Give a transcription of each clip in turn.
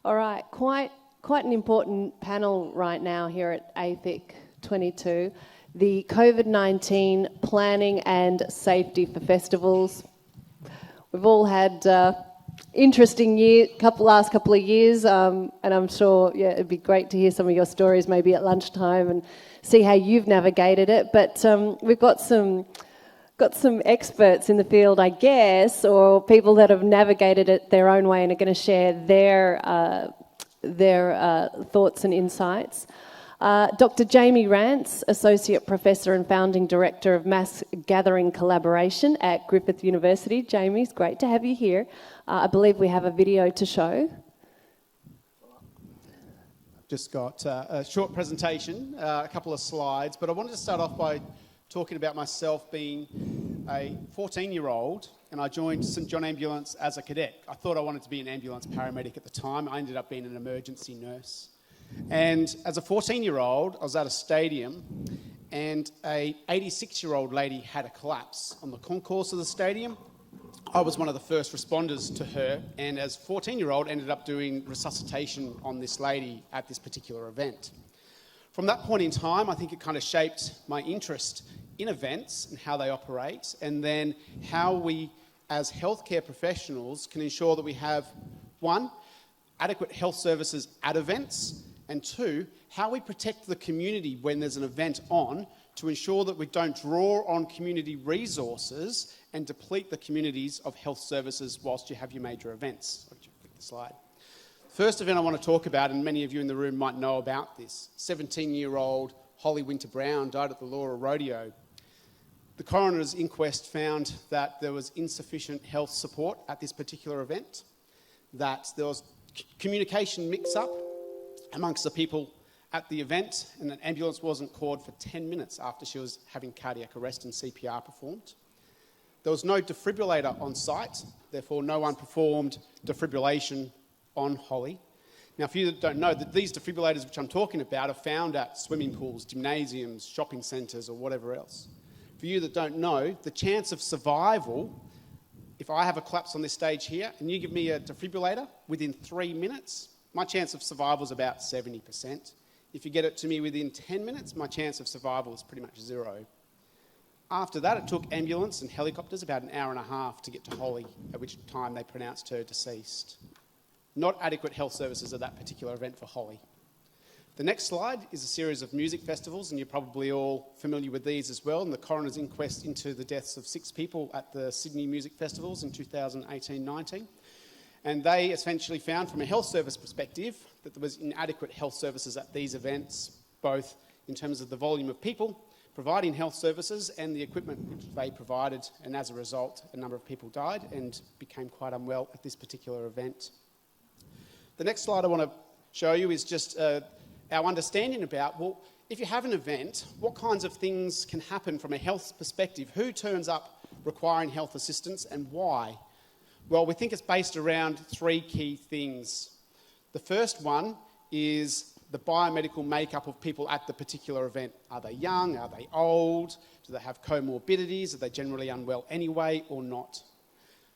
All right, quite an important panel right now here at AFIC 22, the COVID-19 planning and safety for festivals. We've all had interesting last couple of years, and I'm sure it'd be great to hear some of your stories maybe at lunchtime and see how you've navigated it. But we've got some experts in the field, I guess, or people that have navigated it their own way and are going to share their thoughts and insights. Dr. Jamie Ranse, Associate Professor and Founding Director of Mass Gathering Collaboration at Griffith University. Jamie, it's great to have you here. I believe we have a video to show. I've just got a short presentation, a couple of slides, but I wanted to start off by talking about myself being a 14-year-old, and I joined St John Ambulance as a cadet. I thought I wanted to be an ambulance paramedic at the time. I ended up being an emergency nurse. And as a 14-year-old, I was at a stadium, and a 86-year-old lady had a collapse on the concourse of the stadium. I was one of the first responders to her, and as a 14-year-old, ended up doing resuscitation on this lady at this particular event. From that point in time, I think it kind of shaped my interest in events and how they operate, and then how we, as healthcare professionals, can ensure that we have, one, adequate health services at events, and two, how we protect the community when there's an event on to ensure that we don't draw on community resources and deplete the communities of health services whilst you have your major events. I'll click the slide. First event I want to talk about, and many of you in the room might know about this, 17-year-old Holly Winter-Brown died at the Laura Rodeo. The coroner's inquest found that there was insufficient health support at this particular event, that there was communication mix-up amongst the people at the event, and an ambulance wasn't called for 10 minutes after she was having cardiac arrest and CPR performed. There was no defibrillator on site, therefore no one performed defibrillation on Holly. Now, for you that don't know, that these defibrillators which I'm talking about are found at swimming pools, gymnasiums, shopping centres, or whatever else. For you that don't know, the chance of survival, if I have a collapse on this stage here and you give me a defibrillator within 3 minutes, my chance of survival is about 70%. If you get it to me within 10 minutes, my chance of survival is pretty much zero. After that, it took ambulance and helicopters about an hour and a half to get to Holly, at which time they pronounced her deceased. Not adequate health services at that particular event for Holly. The next slide is a series of music festivals, and you're probably all familiar with these as well, and the coroner's inquest into the deaths of 6 people at the Sydney Music Festivals in 2018-19. And they essentially found, from a health service perspective, that there was inadequate health services at these events, both in terms of the volume of people providing health services and the equipment which they provided, and as a result, a number of people died and became quite unwell at this particular event. The next slide I want to show you is just our understanding about, well, if you have an event, what kinds of things can happen from a health perspective? Who turns up requiring health assistance and why? Well, we think it's based around 3 key things. The first one is the biomedical makeup of people at the particular event. Are they young? Are they old? Do they have comorbidities? Are they generally unwell anyway or not?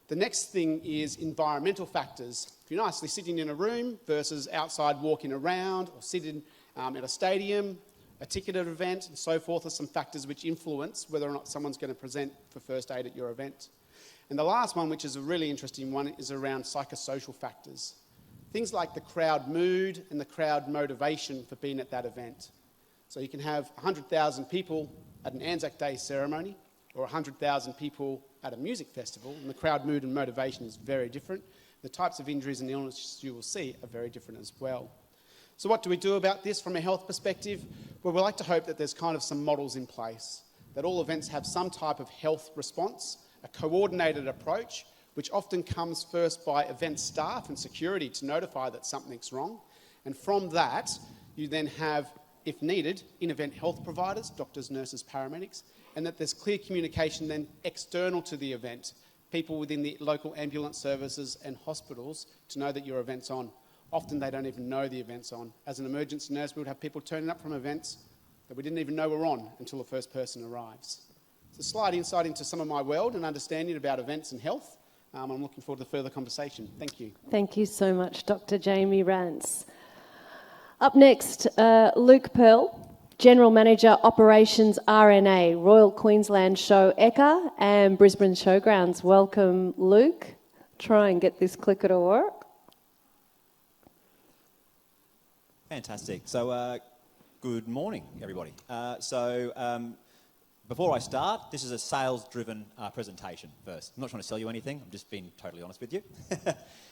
The next thing is environmental factors. If you're nicely sitting in a room versus outside walking around, or sitting at a stadium, a ticketed event, and so forth, are some factors which influence whether or not someone's going to present for first aid at your event. And the last one, which is a really interesting one, is around psychosocial factors. Things like the crowd mood and the crowd motivation for being at that event. So you can have 100,000 people at an Anzac Day ceremony, or 100,000 people at a music festival, and the crowd mood and motivation is very different. The types of injuries and illnesses you will see are very different as well. So what do we do about this from a health perspective? Well, we like to hope that there's kind of some models in place, that all events have some type of health response, a coordinated approach, which often comes first by event staff and security to notify that something's wrong. And from that, you then have, if needed, in-event health providers, doctors, nurses, paramedics, and that there's clear communication then external to the event, people within the local ambulance services and hospitals to know that your event's on. Often they don't even know the event's on. As an emergency nurse, we would have people turning up from events that we didn't even know were on until the first person arrives. It's a slight insight into some of my world and understanding about events and health. I'm looking forward to further conversation. Thank you. Thank you so much, Dr. Jamie Ranse. Up next, Luke Pearl, General Manager Operations RNA, Royal Queensland Show Ekka and Brisbane Showgrounds. Welcome, Luke. Try and get this clicker to work. Fantastic. So, good morning, everybody. Before I start, this is a sales-driven presentation first. I'm not trying to sell you anything, I'm just being totally honest with you.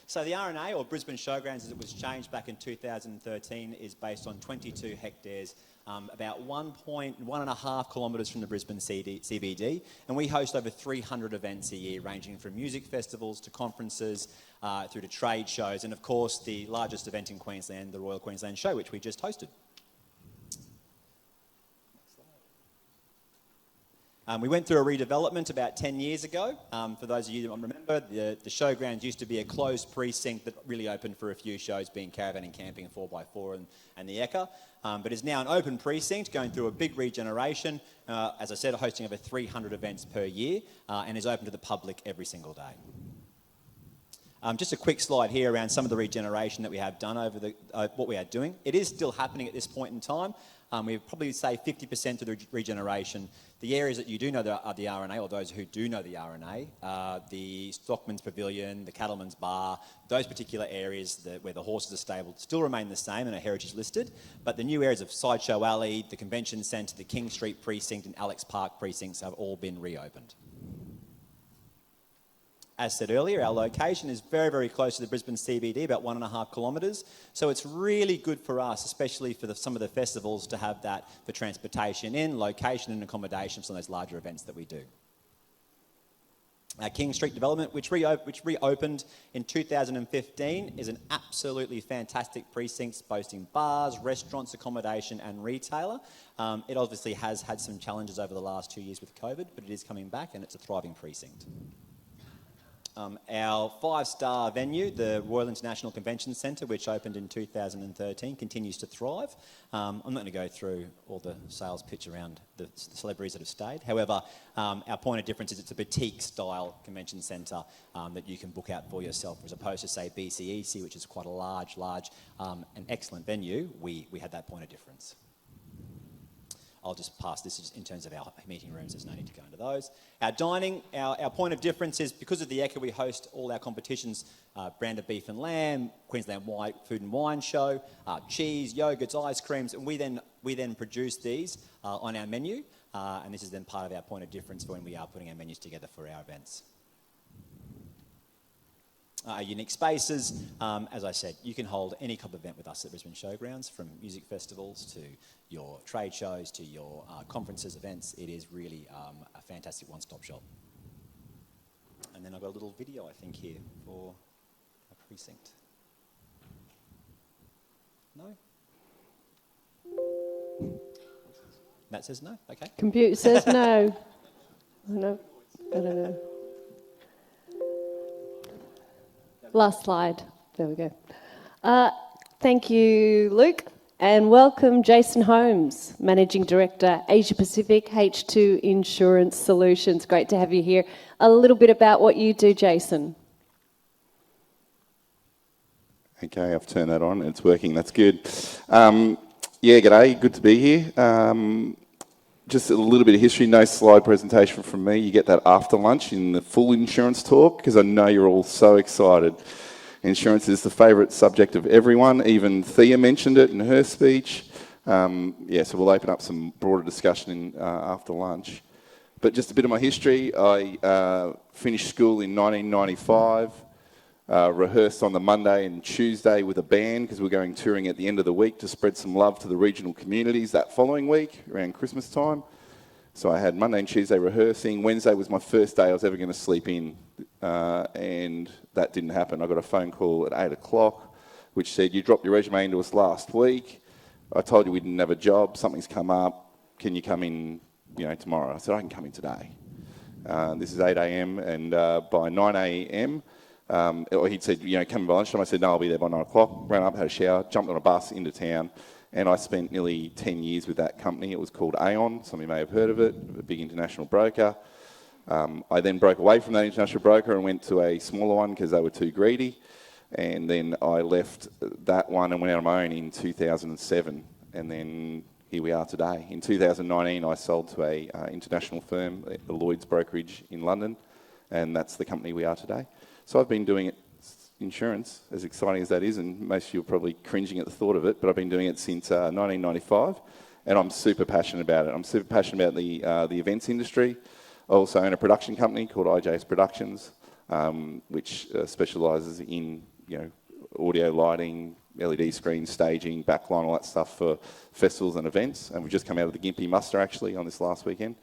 So the RNA, or Brisbane Showgrounds as it was changed back in 2013, is based on 22 hectares, about 1.5 kilometres from the Brisbane CBD, and we host over 300 events a year, ranging from music festivals to conferences, through to trade shows, and of course the largest event in Queensland, the Royal Queensland Show, which we just hosted. We went through a redevelopment about 10 years ago. For those of you that remember, the Showgrounds used to be a closed precinct that really opened for a few shows, being caravan and camping and 4x4 and the Ekka, but is now an open precinct going through a big regeneration, as I said, hosting over 300 events per year, and is open to the public every single day. Just a quick slide here around some of the regeneration that we have done over what we are doing. It is still happening at this point in time. We'd probably say 50% of the regeneration. The areas that you do know are the RNA, or those who do know the RNA, the Stockman's Pavilion, the Cattleman's Bar, those particular areas where the horses are stabled still remain the same and are heritage listed, but the new areas of Sideshow Alley, the Convention Centre, the King Street Precinct and Alex Park precincts have all been reopened. As said earlier, our location is very, very close to the Brisbane CBD, about 1.5 kilometres. So it's really good for us, especially for some of the festivals, to have that for transportation in, location and accommodation for some of those larger events that we do. Our King Street development, which reopened in 2015, is an absolutely fantastic precinct, boasting bars, restaurants, accommodation and retailer. It obviously has had some challenges over the last 2 years with COVID, but it is coming back and it's a thriving precinct. Our 5-star venue, the Royal International Convention Centre, which opened in 2013, continues to thrive. I'm not going to go through all the sales pitch around the celebrities that have stayed. However, our point of difference is it's a boutique-style convention centre that you can book out for yourself, as opposed to, say, BCEC, which is quite a large and excellent venue. We had that point of difference. I'll just pass this in terms of our meeting rooms. There's no need to go into those. Our dining, our point of difference is because of the Ekka, we host all our competitions, branded beef and lamb, Queensland Food and Wine Show, cheese, yogurts, ice creams, and we then produce these on our menu, and this is then part of our point of difference for when we are putting our menus together for our events. Unique spaces, as I said, you can hold any type of event with us at Brisbane Showgrounds, from music festivals to your trade shows to your conferences, events. It is really a fantastic one-stop shop. And then I've got a little video, I think, here for a precinct. No? That says no? Okay. Computer says no. No, I don't know. Last slide. There we go. Thank you, Luke, and welcome Jason Holmes, Managing Director, Asia Pacific H2 Insurance Solutions. Great to have you here. A little bit about what you do, Jason. Okay, I've turned that on. It's working. That's good. Yeah, g'day. Good to be here. Just a little bit of history, no slide presentation from me. You get that after lunch in the full insurance talk, because I know you're all so excited. Insurance is the favourite subject of everyone. Even Thea mentioned it in her speech. Yeah, so we'll open up some broader discussion after lunch. But just a bit of my history. I finished school in 1995, rehearsed on the Monday and Tuesday with a band, because we're going touring at the end of the week to spread some love to the regional communities that following week, around Christmas time. So I had Monday and Tuesday rehearsing. Wednesday was my first day I was ever going to sleep in, and that didn't happen. I got a phone call at 8 o'clock, which said, you dropped your resume into us last week. I told you we didn't have a job. Something's come up. Can you come in, tomorrow? I said, I can come in today. This is 8 a.m. and by 9 a.m., or he'd said, come in by lunchtime. I said, no, I'll be there by 9 o'clock. Ran up, had a shower, jumped on a bus into town, and I spent nearly 10 years with that company. It was called Aon. Some of you may have heard of it, a big international broker. I then broke away from that international broker and went to a smaller one because they were too greedy. And then I left that one and went out on my own in 2007. And then here we are today. In 2019, I sold to a international firm, the Lloyd's brokerage in London, and that's the company we are today. So I've been doing it, insurance, as exciting as that is, and most of you are probably cringing at the thought of it, but I've been doing it since 1995, and I'm super passionate about it. I'm super passionate about the events industry. I also own a production company called IJS Productions, which specialises in audio, lighting, LED screens, staging, backline, all that stuff for festivals and events. And we've just come out of the Gympie muster actually on this last weekend.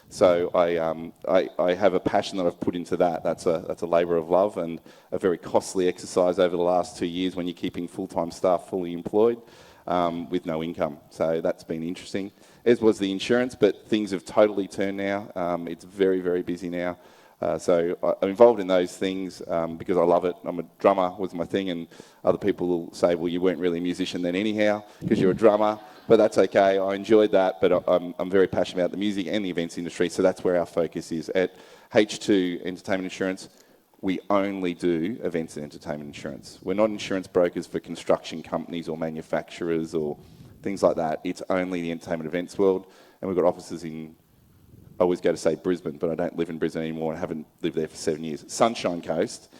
So I have a passion that I've put into that. That's a labour of love and a very costly exercise over the last 2 years when you're keeping full-time staff fully employed with no income. So that's been interesting, as was the insurance, but things have totally turned now. It's very, very busy now. So I'm involved in those things because I love it. I'm a drummer, was my thing, and other people will say, well, you weren't really a musician then anyhow because you're a drummer, but that's okay. I enjoyed that, but I'm very passionate about the music and the events industry, so that's where our focus is. At H2 Entertainment Insurance, we only do events and entertainment insurance. We're not insurance brokers for construction companies or manufacturers or things like that. It's only the entertainment events world, and we've got offices in, I always go to say Brisbane, but I don't live in Brisbane anymore. I haven't lived there for 7 years. Sunshine Coast,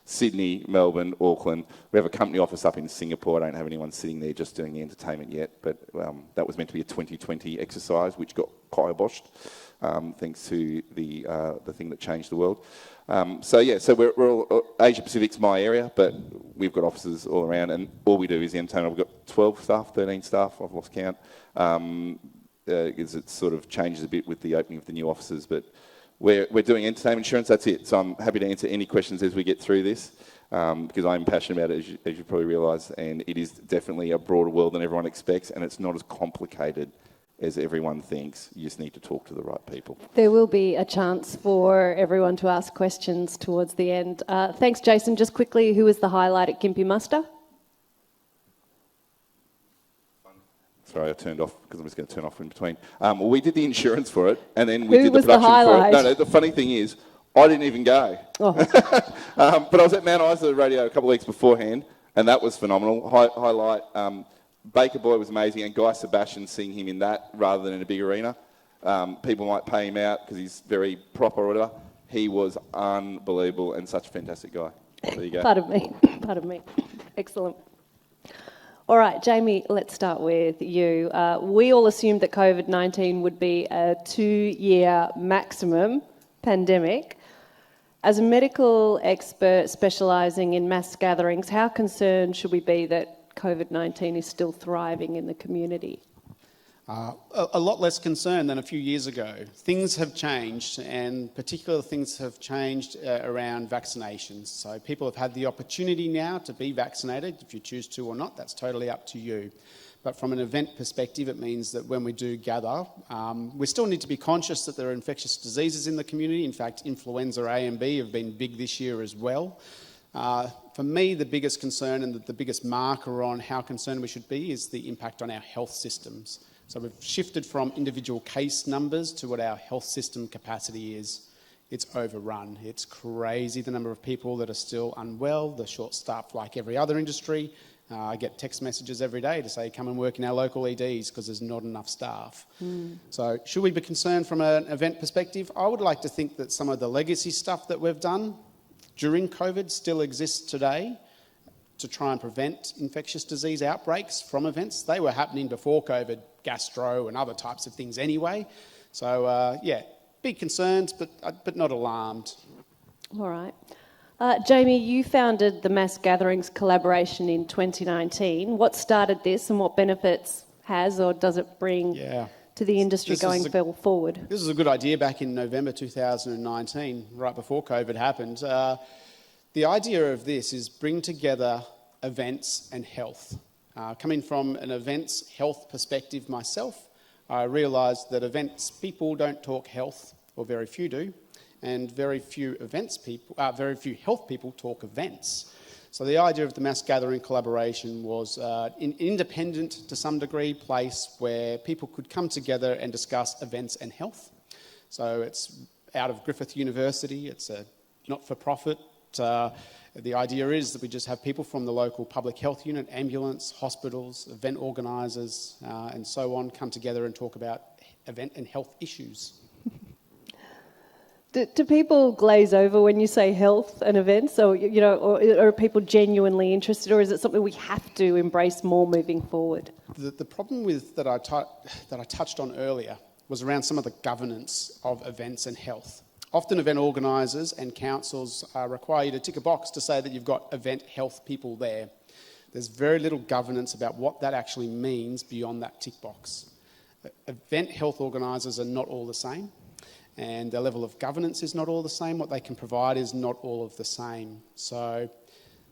Sydney, Melbourne, Auckland. We have a company office up in Singapore. I don't have anyone sitting there just doing the entertainment yet, but that was meant to be a 2020 exercise, which got kiboshed thanks to the thing that changed the world. So we're all, Asia Pacific's my area, but we've got offices all around, and all we do is the entertainment. We've got 12 staff, 13 staff. I've lost count. Because it sort of changes a bit with the opening of the new offices, but we're doing entertainment insurance, that's it. So I'm happy to answer any questions as we get through this, because I'm passionate about it, as you probably realise, and it is definitely a broader world than everyone expects, and it's not as complicated as everyone thinks. You just need to talk to the right people. There will be a chance for everyone to ask questions towards the end. Thanks, Jason. Just quickly, who was the highlight at Gympie Muster? Sorry, I turned off because I'm just going to turn off in between. Well, we did the insurance for it, and then we Who did the was the production for it. highlight? No, the funny thing is, I didn't even go. Oh. But I was at Mount Isa Radio a couple of weeks beforehand, and that was phenomenal. Highlight, Baker Boy was amazing, and Guy Sebastian seeing him in that rather than in a big arena. People might pay him out because he's very proper or whatever. He was unbelievable and such a fantastic guy. There you go. Pardon me. Excellent. All right, Jamie, let's start with you. We all assumed that COVID-19 would be a 2-year maximum pandemic. As a medical expert specialising in mass gatherings, how concerned should we be that COVID-19 is still thriving in the community? A lot less concerned than a few years ago. Things have changed, and particular things have changed around vaccinations. So people have had the opportunity now to be vaccinated. If you choose to or not, that's totally up to you. But from an event perspective, it means that when we do gather, we still need to be conscious that there are infectious diseases in the community. In fact, influenza A and B have been big this year as well. For me, the biggest concern and the biggest marker on how concerned we should be is the impact on our health systems. So we've shifted from individual case numbers to what our health system capacity is. It's overrun. It's crazy the number of people that are still unwell. They're short-staffed like every other industry. I get text messages every day to say, come and work in our local EDs because there's not enough staff. So should we be concerned from an event perspective? I would like to think that some of the legacy stuff that we've done during COVID still exists today to try and prevent infectious disease outbreaks from events. They were happening before COVID, gastro and other types of things anyway. So, be concerned, but not alarmed. All right. Jamie, you founded the Mass Gatherings Collaboration in 2019. What started this and what benefits has or does it bring to the industry going forward? This was a good idea back in November 2019, right before COVID happened. The idea of this is bring together events and health. Coming from an events health perspective myself, I realised that events people don't talk health, or very few do, and very few health people talk events. So the idea of the Mass Gathering Collaboration was an independent, to some degree, place where people could come together and discuss events and health. So it's out of Griffith University. It's a not-for-profit. The idea is that we just have people from the local public health unit, ambulance, hospitals, event organisers, and so on come together and talk about event and health issues. Do people glaze over when you say health and events, or are people genuinely interested, or is it something we have to embrace more moving forward? The problem with that I touched on earlier was around some of the governance of events and health. Often event organisers and councils require you to tick a box to say that you've got event health people there. There's very little governance about what that actually means beyond that tick box. Event health organisers are not all the same, and their level of governance is not all the same. What they can provide is not all of the same. So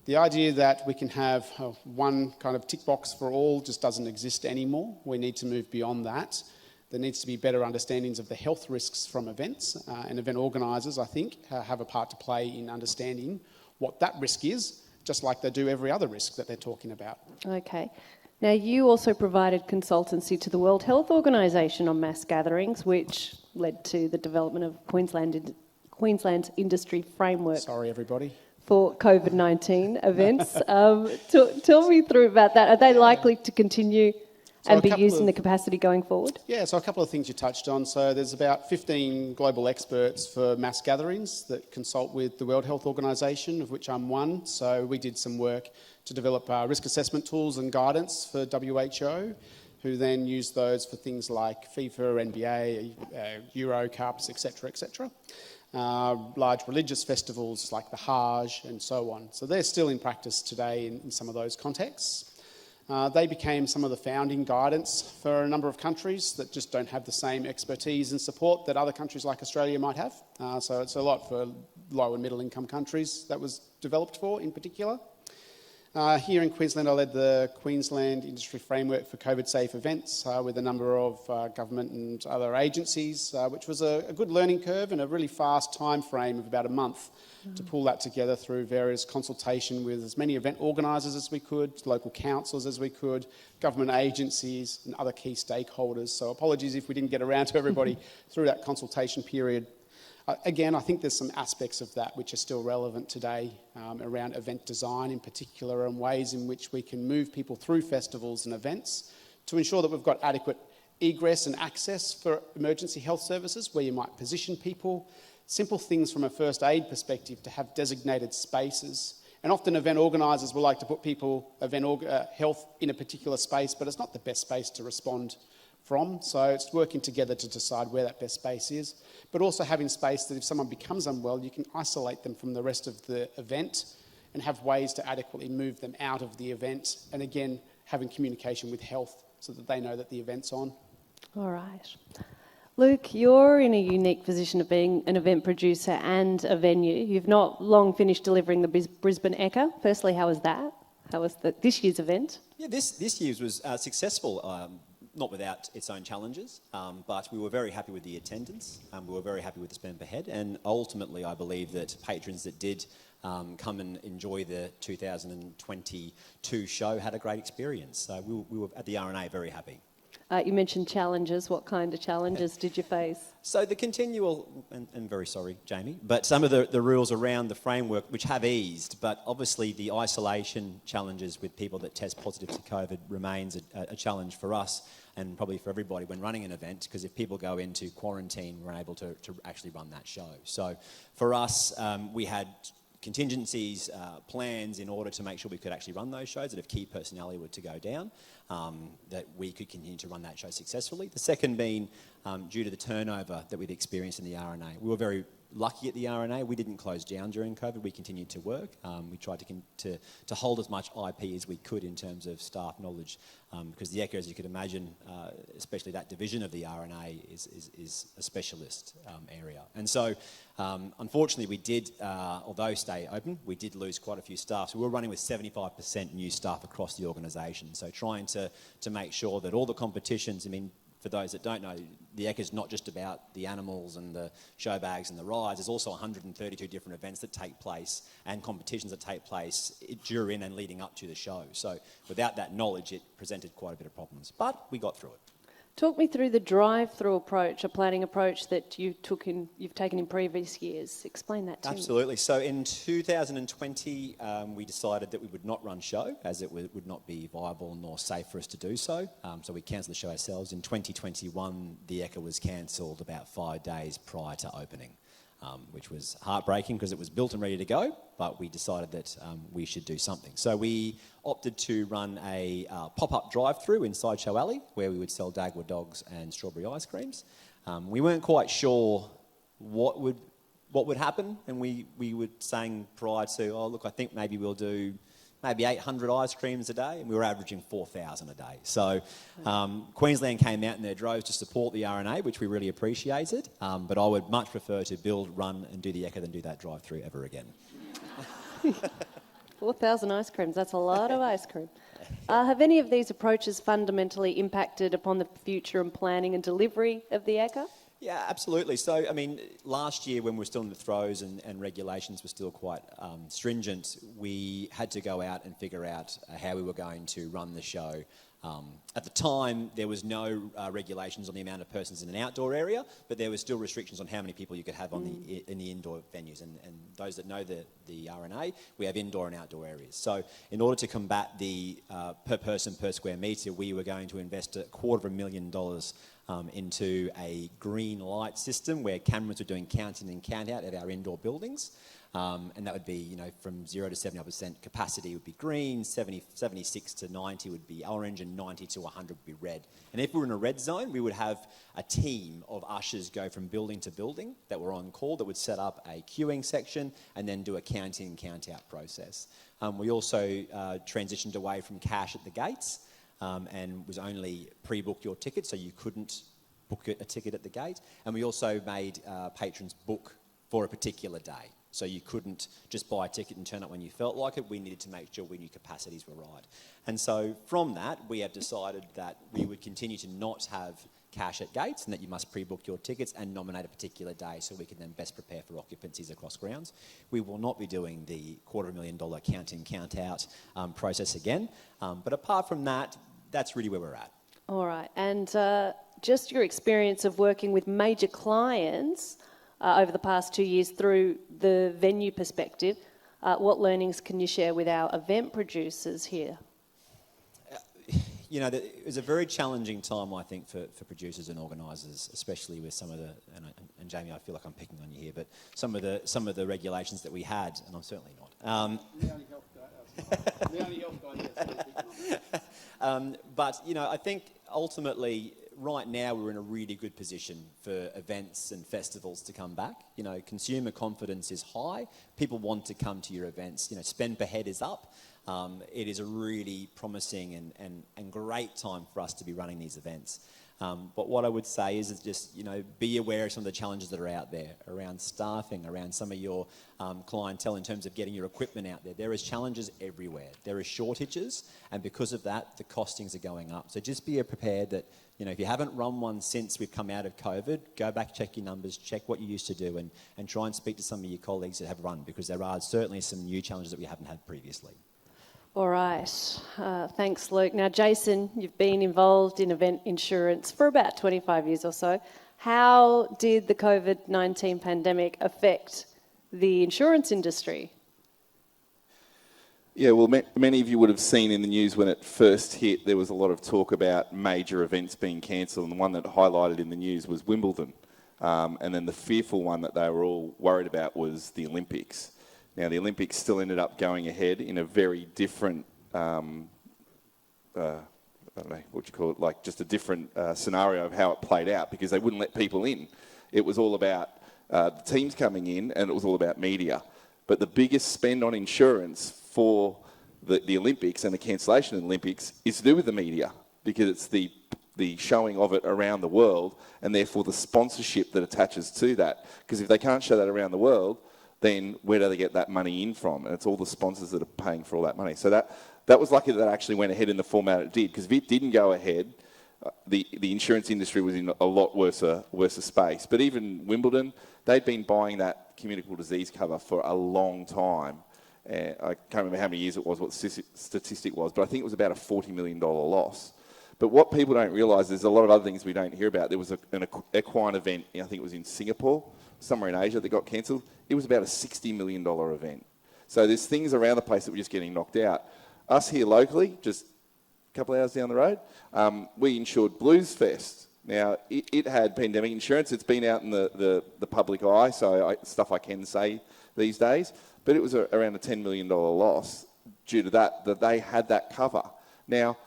the idea that we can have one kind of tick box for all just doesn't exist anymore. We need to move beyond that. There needs to be better understandings of the health risks from events, and event organisers, I think, have a part to play in understanding what that risk is, just like they do every other risk that they're talking about. Okay. Now, you also provided consultancy to the World Health Organization on mass gatherings, which led to the development of Queensland's industry framework. Sorry, everybody. For COVID-19 events. Tell me through about that. Are they likely to continue and be used in the capacity going forward? Yeah, so a couple of things you touched on. So there's about 15 global experts for mass gatherings that consult with the World Health Organization, of which I'm one. So we did some work to develop risk assessment tools and guidance for WHO, who then use those for things like FIFA, NBA, Euro Cups, etc., etc. Large religious festivals like the Hajj and so on. So they're still in practice today in some of those contexts. They became some of the founding guidance for a number of countries that just don't have the same expertise and support that other countries like Australia might have. So it's a lot for low and middle income countries that was developed for in particular. Here in Queensland, I led the Queensland Industry Framework for COVID-safe events with a number of government and other agencies, which was a good learning curve and a really fast time frame of about a month to pull that together through various consultation with as many event organisers as we could, local councils as we could, government agencies and other key stakeholders. So apologies if we didn't get around to everybody through that consultation period. Again, I think there's some aspects of that which are still relevant today around event design in particular, and ways in which we can move people through festivals and events to ensure that we've got adequate egress and access for emergency health services, where you might position people, simple things from a first aid perspective to have designated spaces. And often event organisers will like to put people, health in a particular space, but it's not the best space to respond from. So it's working together to decide where that best space is, but also having space that if someone becomes unwell, you can isolate them from the rest of the event and have ways to adequately move them out of the event. And again, having communication with health so that they know that the event's on. All right. Luke, you're in a unique position of being an event producer and a venue. You've not long finished delivering the Brisbane Ekka. Firstly, how was that? How was this year's event? Yeah, this year's was successful. Not without its own challenges, but we were very happy with the attendance, we were very happy with the spend per head, and ultimately I believe that patrons that did come and enjoy the 2022 show had a great experience. So we were at the RNA very happy. You mentioned challenges. What kind of challenges did you face? So the continual, and very sorry, Jamie, but some of the rules around the framework, which have eased, but obviously the isolation challenges with people that test positive to COVID remains a challenge for us and probably for everybody when running an event, because if people go into quarantine, we're unable to actually run that show. So for us, we had contingencies, plans in order to make sure we could actually run those shows, that if key personnel were to go down, that we could continue to run that show successfully. The second being due to the turnover that we'd experienced in the RNA. We were very lucky at the RNA. We didn't close down during COVID. We continued to work. We tried to hold as much IP as we could in terms of staff knowledge, because the Ekka, as you could imagine, especially that division of the RNA, is a specialist area. And so, unfortunately, we did, although stay open, we did lose quite a few staff. So we were running with 75% new staff across the organisation. So trying to make sure that all the competitions, I mean, for those that don't know, the Ekka is not just about the animals and the show bags and the rides. There's also 132 different events that take place and competitions that take place during and leading up to the show. So without that knowledge, it presented quite a bit of problems. But we got through it. Talk me through the drive-through approach, a planning approach that you've taken in previous years. Explain that to me. Absolutely. So in 2020, we decided that we would not run show, as it would not be viable nor safe for us to do so. So we cancelled the show ourselves. In 2021, the Ekka was cancelled about 5 days prior to opening, which was heartbreaking because it was built and ready to go, but we decided that we should do something. So we opted to run a pop-up drive-through inside Show Alley where we would sell Dagwood dogs and strawberry ice creams. We weren't quite sure what would happen, and we were saying prior to, oh look, I think maybe we'll do maybe 800 ice creams a day, and we were averaging 4,000 a day. So Queensland came out in their droves to support the RNA, which we really appreciated, but I would much prefer to build, run and do the Ekka than do that drive-through ever again. 4,000 ice creams, that's a lot of ice cream. Have any of these approaches fundamentally impacted upon the future and planning and delivery of the Ekka? Yeah, absolutely. So, I mean, last year when we were still in the throes and regulations were still quite stringent, we had to go out and figure out how we were going to run the show. At the time, there was no regulations on the amount of persons in an outdoor area, but there were still restrictions on how many people you could have in the indoor venues. And those that know the RNA, we have indoor and outdoor areas. So in order to combat the per person per square metre, we were going to invest $250,000 into a green light system where cameras were doing count in and count out at our indoor buildings. And that would be, from 0 to 70% capacity would be green, 76 to 90 would be orange, and 90 to 100 would be red. And if we were in a red zone, we would have a team of ushers go from building to building that were on call that would set up a queuing section and then do a count in, count out process. We also transitioned away from cash at the gates and was only pre-book your ticket, so you couldn't book a ticket at the gate. And we also made patrons book for a particular day. So you couldn't just buy a ticket and turn up when you felt like it. We needed to make sure we knew capacities were right. And so from that, we have decided that we would continue to not have cash at gates and that you must pre-book your tickets and nominate a particular day so we can then best prepare for occupancies across grounds. We will not be doing the $250,000 count in, count out process again. But apart from that, that's really where we're at. All right. And just your experience of working with major clients over the past 2 years through the venue perspective, what learnings can you share with our event producers here? It was a very challenging time, I think, for producers and organisers, especially with some of the, and Jamie, I feel like I'm picking on you here, but some of the regulations that we had, and I'm certainly not. The only health guy, but, I think ultimately, right now we're in a really good position for events and festivals to come back. Consumer confidence is high. People want to come to your events. Spend per head is up. It is a really promising and great time for us to be running these events. But what I would say is just, be aware of some of the challenges that are out there around staffing, around some of your clientele in terms of getting your equipment out there. There is challenges everywhere. There are shortages, and because of that, the costings are going up. So just be prepared that, if you haven't run one since we've come out of COVID, go back, check your numbers, check what you used to do, and try and speak to some of your colleagues that have run, because there are certainly some new challenges that we haven't had previously. All right. Thanks, Luke. Now, Jason, you've been involved in event insurance for about 25 years or so. How did the COVID-19 pandemic affect the insurance industry? Yeah, well, many of you would have seen in the news when it first hit, there was a lot of talk about major events being cancelled, and the one that highlighted in the news was Wimbledon. And then the fearful one that they were all worried about was the Olympics. Now, the Olympics still ended up going ahead in a very different, I don't know, what you call it, like just a different scenario of how it played out, because they wouldn't let people in. It was all about the teams coming in, and it was all about media. But the biggest spend on insurance for the Olympics and the cancellation of the Olympics is to do with the media, because it's the showing of it around the world, and therefore the sponsorship that attaches to that. Because if they can't show that around the world, then where do they get that money in from? And it's all the sponsors that are paying for all that money. So that was lucky that actually went ahead in the format it did, because if it didn't go ahead, the insurance industry was in a lot worse space. But even Wimbledon, they'd been buying that communicable disease cover for a long time. I can't remember how many years it was, what the statistic was, but I think it was about a $40 million loss. But what people don't realise, there's a lot of other things we don't hear about. There was an equine event, I think it was in Singapore, somewhere in Asia, that got cancelled. It was about a $60 million event. So there's things around the place that were just getting knocked out. Us here locally, just a couple of hours down the road, we insured Blues Fest. Now, it had pandemic insurance. It's been out in the public eye, so stuff I can say these days. But it was around a $10 million loss due to that they had that cover. Now,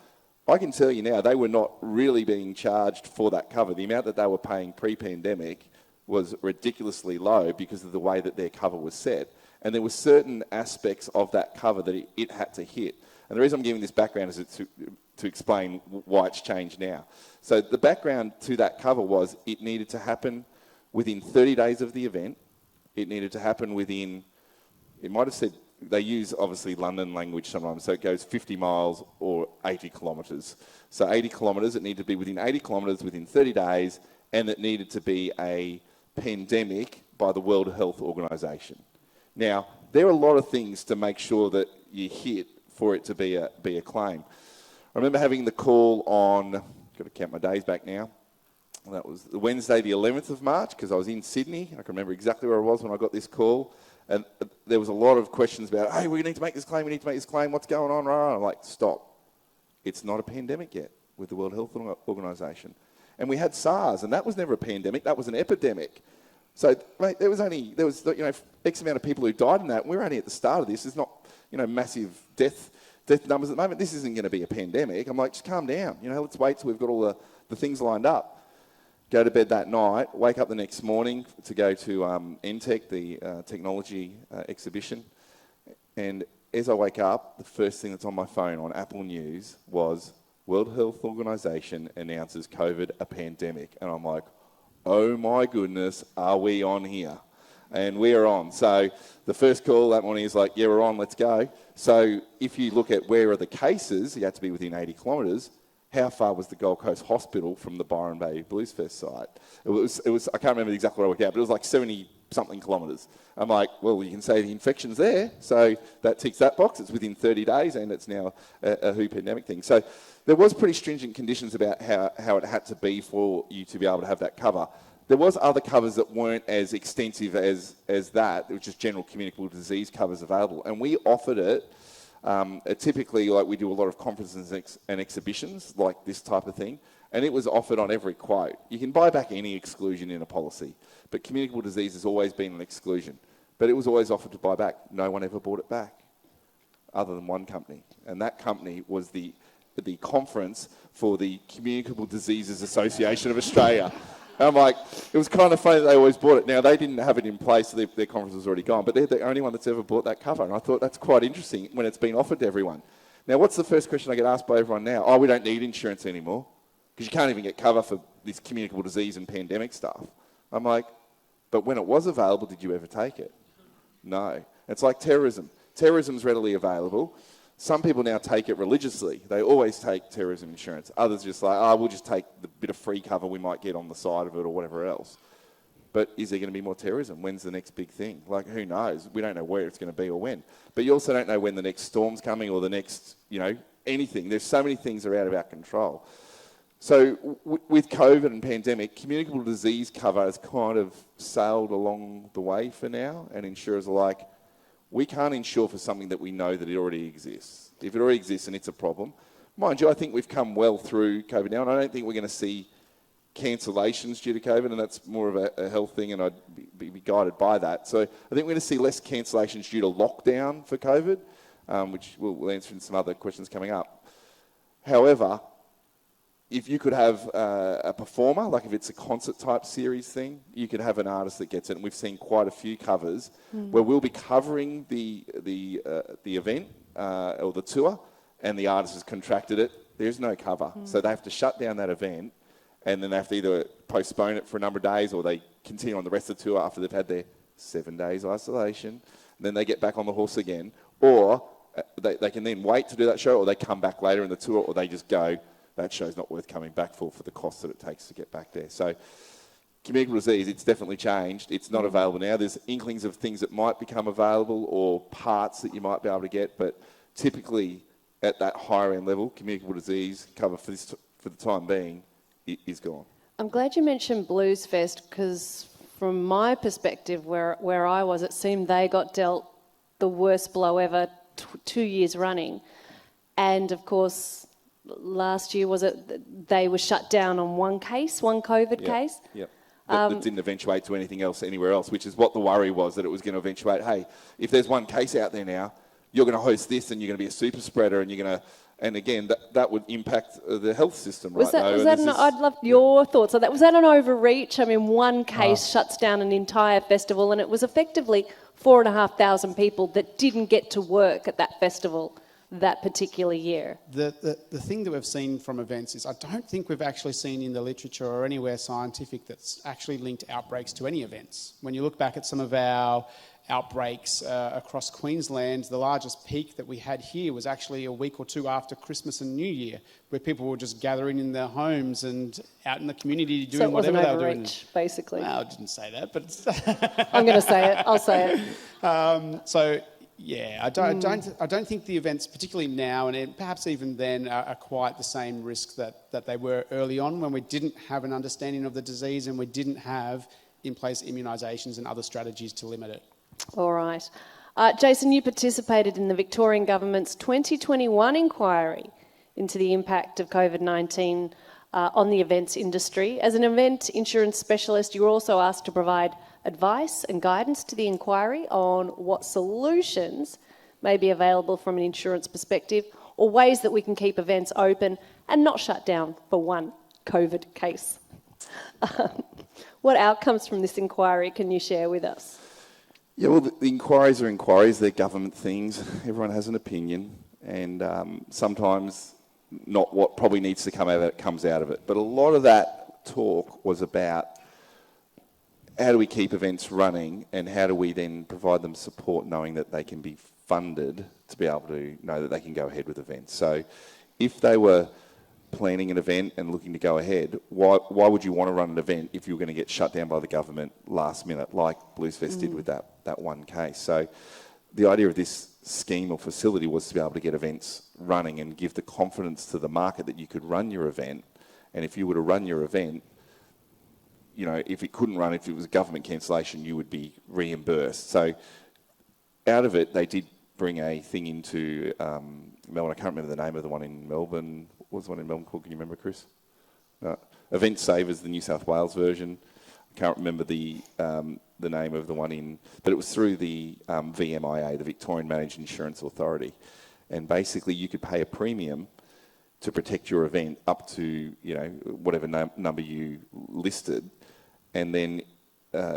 I can tell you now, they were not really being charged for that cover. The amount that they were paying pre-pandemic was ridiculously low because of the way that their cover was set. And there were certain aspects of that cover that it had to hit. And the reason I'm giving this background is to explain why it's changed now. So the background to that cover was it needed to happen within 30 days of the event. It needed to happen within, it might have said, they use obviously London language sometimes, so it goes 50 miles or 80 kilometres. So 80 kilometres, it needed to be within 80 kilometres within 30 days, and it needed to be a pandemic by the World Health Organization. Now, there are a lot of things to make sure that you hit for it to be a claim. I remember having the call on, got to count my days back now, that was Wednesday the 11th of March, because I was in Sydney. I can remember exactly where I was when I got this call. And there was a lot of questions about, hey, we need to make this claim, what's going on? I'm like, stop. It's not a pandemic yet with the World Health Organization. And we had SARS, and that was never a pandemic, that was an epidemic. So, mate, there was X amount of people who died in that. We're only at the start of this. There's not, massive death numbers at the moment. This isn't going to be a pandemic. I'm like, just calm down. Let's wait till we've got all the things lined up. Go to bed that night, wake up the next morning to go to NTEC, the technology exhibition. And as I wake up, the first thing that's on my phone on Apple News was World Health Organization announces COVID a pandemic. And I'm like, oh my goodness, are we on here? And we are on. So the first call that morning is like, yeah, we're on, let's go. So if you look at where are the cases, you have to be within 80 kilometres. How far was the Gold Coast Hospital from the Byron Bay Blues Fest site? It was I can't remember exactly what I worked out, but it was like 70-something kilometres. I'm like, well, you can say the infection's there, so that ticks that box. It's within 30 days, and it's now a WHO pandemic thing. So there was pretty stringent conditions about how it had to be for you to be able to have that cover. There was other covers that weren't as extensive as that, which is general communicable disease covers available, and we offered it. Typically, like we do a lot of conferences and exhibitions, like this type of thing, and it was offered on every quote. You can buy back any exclusion in a policy, but communicable disease has always been an exclusion. But it was always offered to buy back. No one ever bought it back, other than one company, and that company was the conference for the Communicable Diseases Association of Australia. And I'm like, it was kind of funny that they always bought it. Now, they didn't have it in place, so their conference was already gone, but they're the only one that's ever bought that cover, and I thought that's quite interesting when it's been offered to everyone. Now, what's the first question I get asked by everyone now? Oh, we don't need insurance anymore, because you can't even get cover for this communicable disease and pandemic stuff. I'm like, but when it was available, did you ever take it? No. It's like terrorism. Terrorism's readily available. Some people now take it religiously. They always take terrorism insurance. Others just like, we'll just take the bit of free cover we might get on the side of it or whatever else. But is there going to be more terrorism? When's the next big thing? Like, who knows? We don't know where it's going to be or when. But you also don't know when the next storm's coming or the next, anything. There's so many things that are out of our control. So with COVID and pandemic, communicable disease cover has kind of sailed along the way for now, and insurers are like, we can't insure for something that we know that it already exists. If it already exists and it's a problem, mind you, I think we've come well through COVID now, and I don't think we're going to see cancellations due to COVID, and that's more of a health thing, and I'd be guided by that. So I think we're going to see less cancellations due to lockdown for COVID, which we'll answer in some other questions coming up. However, if you could have a performer, like if it's a concert type series thing, you could have an artist that gets it. And we've seen quite a few covers where we'll be covering the event or the tour, and the artist has contracted it. There's no cover, so they have to shut down that event, and then they have to either postpone it for a number of days, or they continue on the rest of the tour after they've had their 7 days isolation. And then they get back on the horse again, or they can then wait to do that show, or they come back later in the tour, or they just go, that show's not worth coming back for the cost that it takes to get back there. So communicable disease, it's definitely changed. It's not available now. There's inklings of things that might become available or parts that you might be able to get, but typically at that higher end level, communicable disease cover for for the time being, is gone. I'm glad you mentioned Blues Fest because from my perspective, where I was, it seemed they got dealt the worst blow ever 2 years running. And of course, last year, they were shut down on one COVID case? Yep. That didn't eventuate to anything else anywhere else, which is what the worry was, that it was going to eventuate. Hey, if there's one case out there now, you're going to host this and you're going to be a super spreader and you're going to... And again, that would impact the health system, right? I'd love your thoughts on that. Was that an overreach? I mean, one case shuts down an entire festival, and it was effectively 4,500 people that didn't get to work at that festival that particular year. The thing that we've seen from events is I don't think we've actually seen in the literature or anywhere scientific that's actually linked outbreaks to any events. When you look back at some of our outbreaks across Queensland, the largest peak that we had here was actually a week or two after Christmas and New Year, where people were just gathering in their homes and out in the community doing whatever they were doing. So it was an overreach, basically. Well, I didn't say that, but... I'm going to say it. I'll say it. So, yeah, I don't think the events, particularly now and perhaps even then, are quite the same risk that they were early on when we didn't have an understanding of the disease and we didn't have in place immunisations and other strategies to limit it. All right. Jason, you participated in the Victorian Government's 2021 inquiry into the impact of COVID-19 on the events industry. As an event insurance specialist, you were also asked to provide advice and guidance to the inquiry on what solutions may be available from an insurance perspective or ways that we can keep events open and not shut down for one COVID case. What outcomes from this inquiry can you share with us? Yeah, well, the inquiries are inquiries. They're government things. Everyone has an opinion, and sometimes not what probably needs to come out of it comes out of it. But a lot of that talk was about how do we keep events running and how do we then provide them support knowing that they can be funded to be able to know that they can go ahead with events. So if they were planning an event and looking to go ahead, why would you want to run an event if you were going to get shut down by the government last minute, like Blues Fest did with that one case? So the idea of this scheme or facility was to be able to get events running and give the confidence to the market that you could run your event. And if you were to run your event, you know, if it couldn't run, if it was government cancellation, you would be reimbursed. So out of it, they did bring a thing into Melbourne. I can't remember the name of the one in Melbourne. What was the one in Melbourne called? Can you remember, Chris? No. Event Savers, the New South Wales version. I can't remember the name of the one in, but it was through the VMIA, the Victorian Managed Insurance Authority, and basically you could pay a premium to protect your event up to, you know, whatever number you listed, and then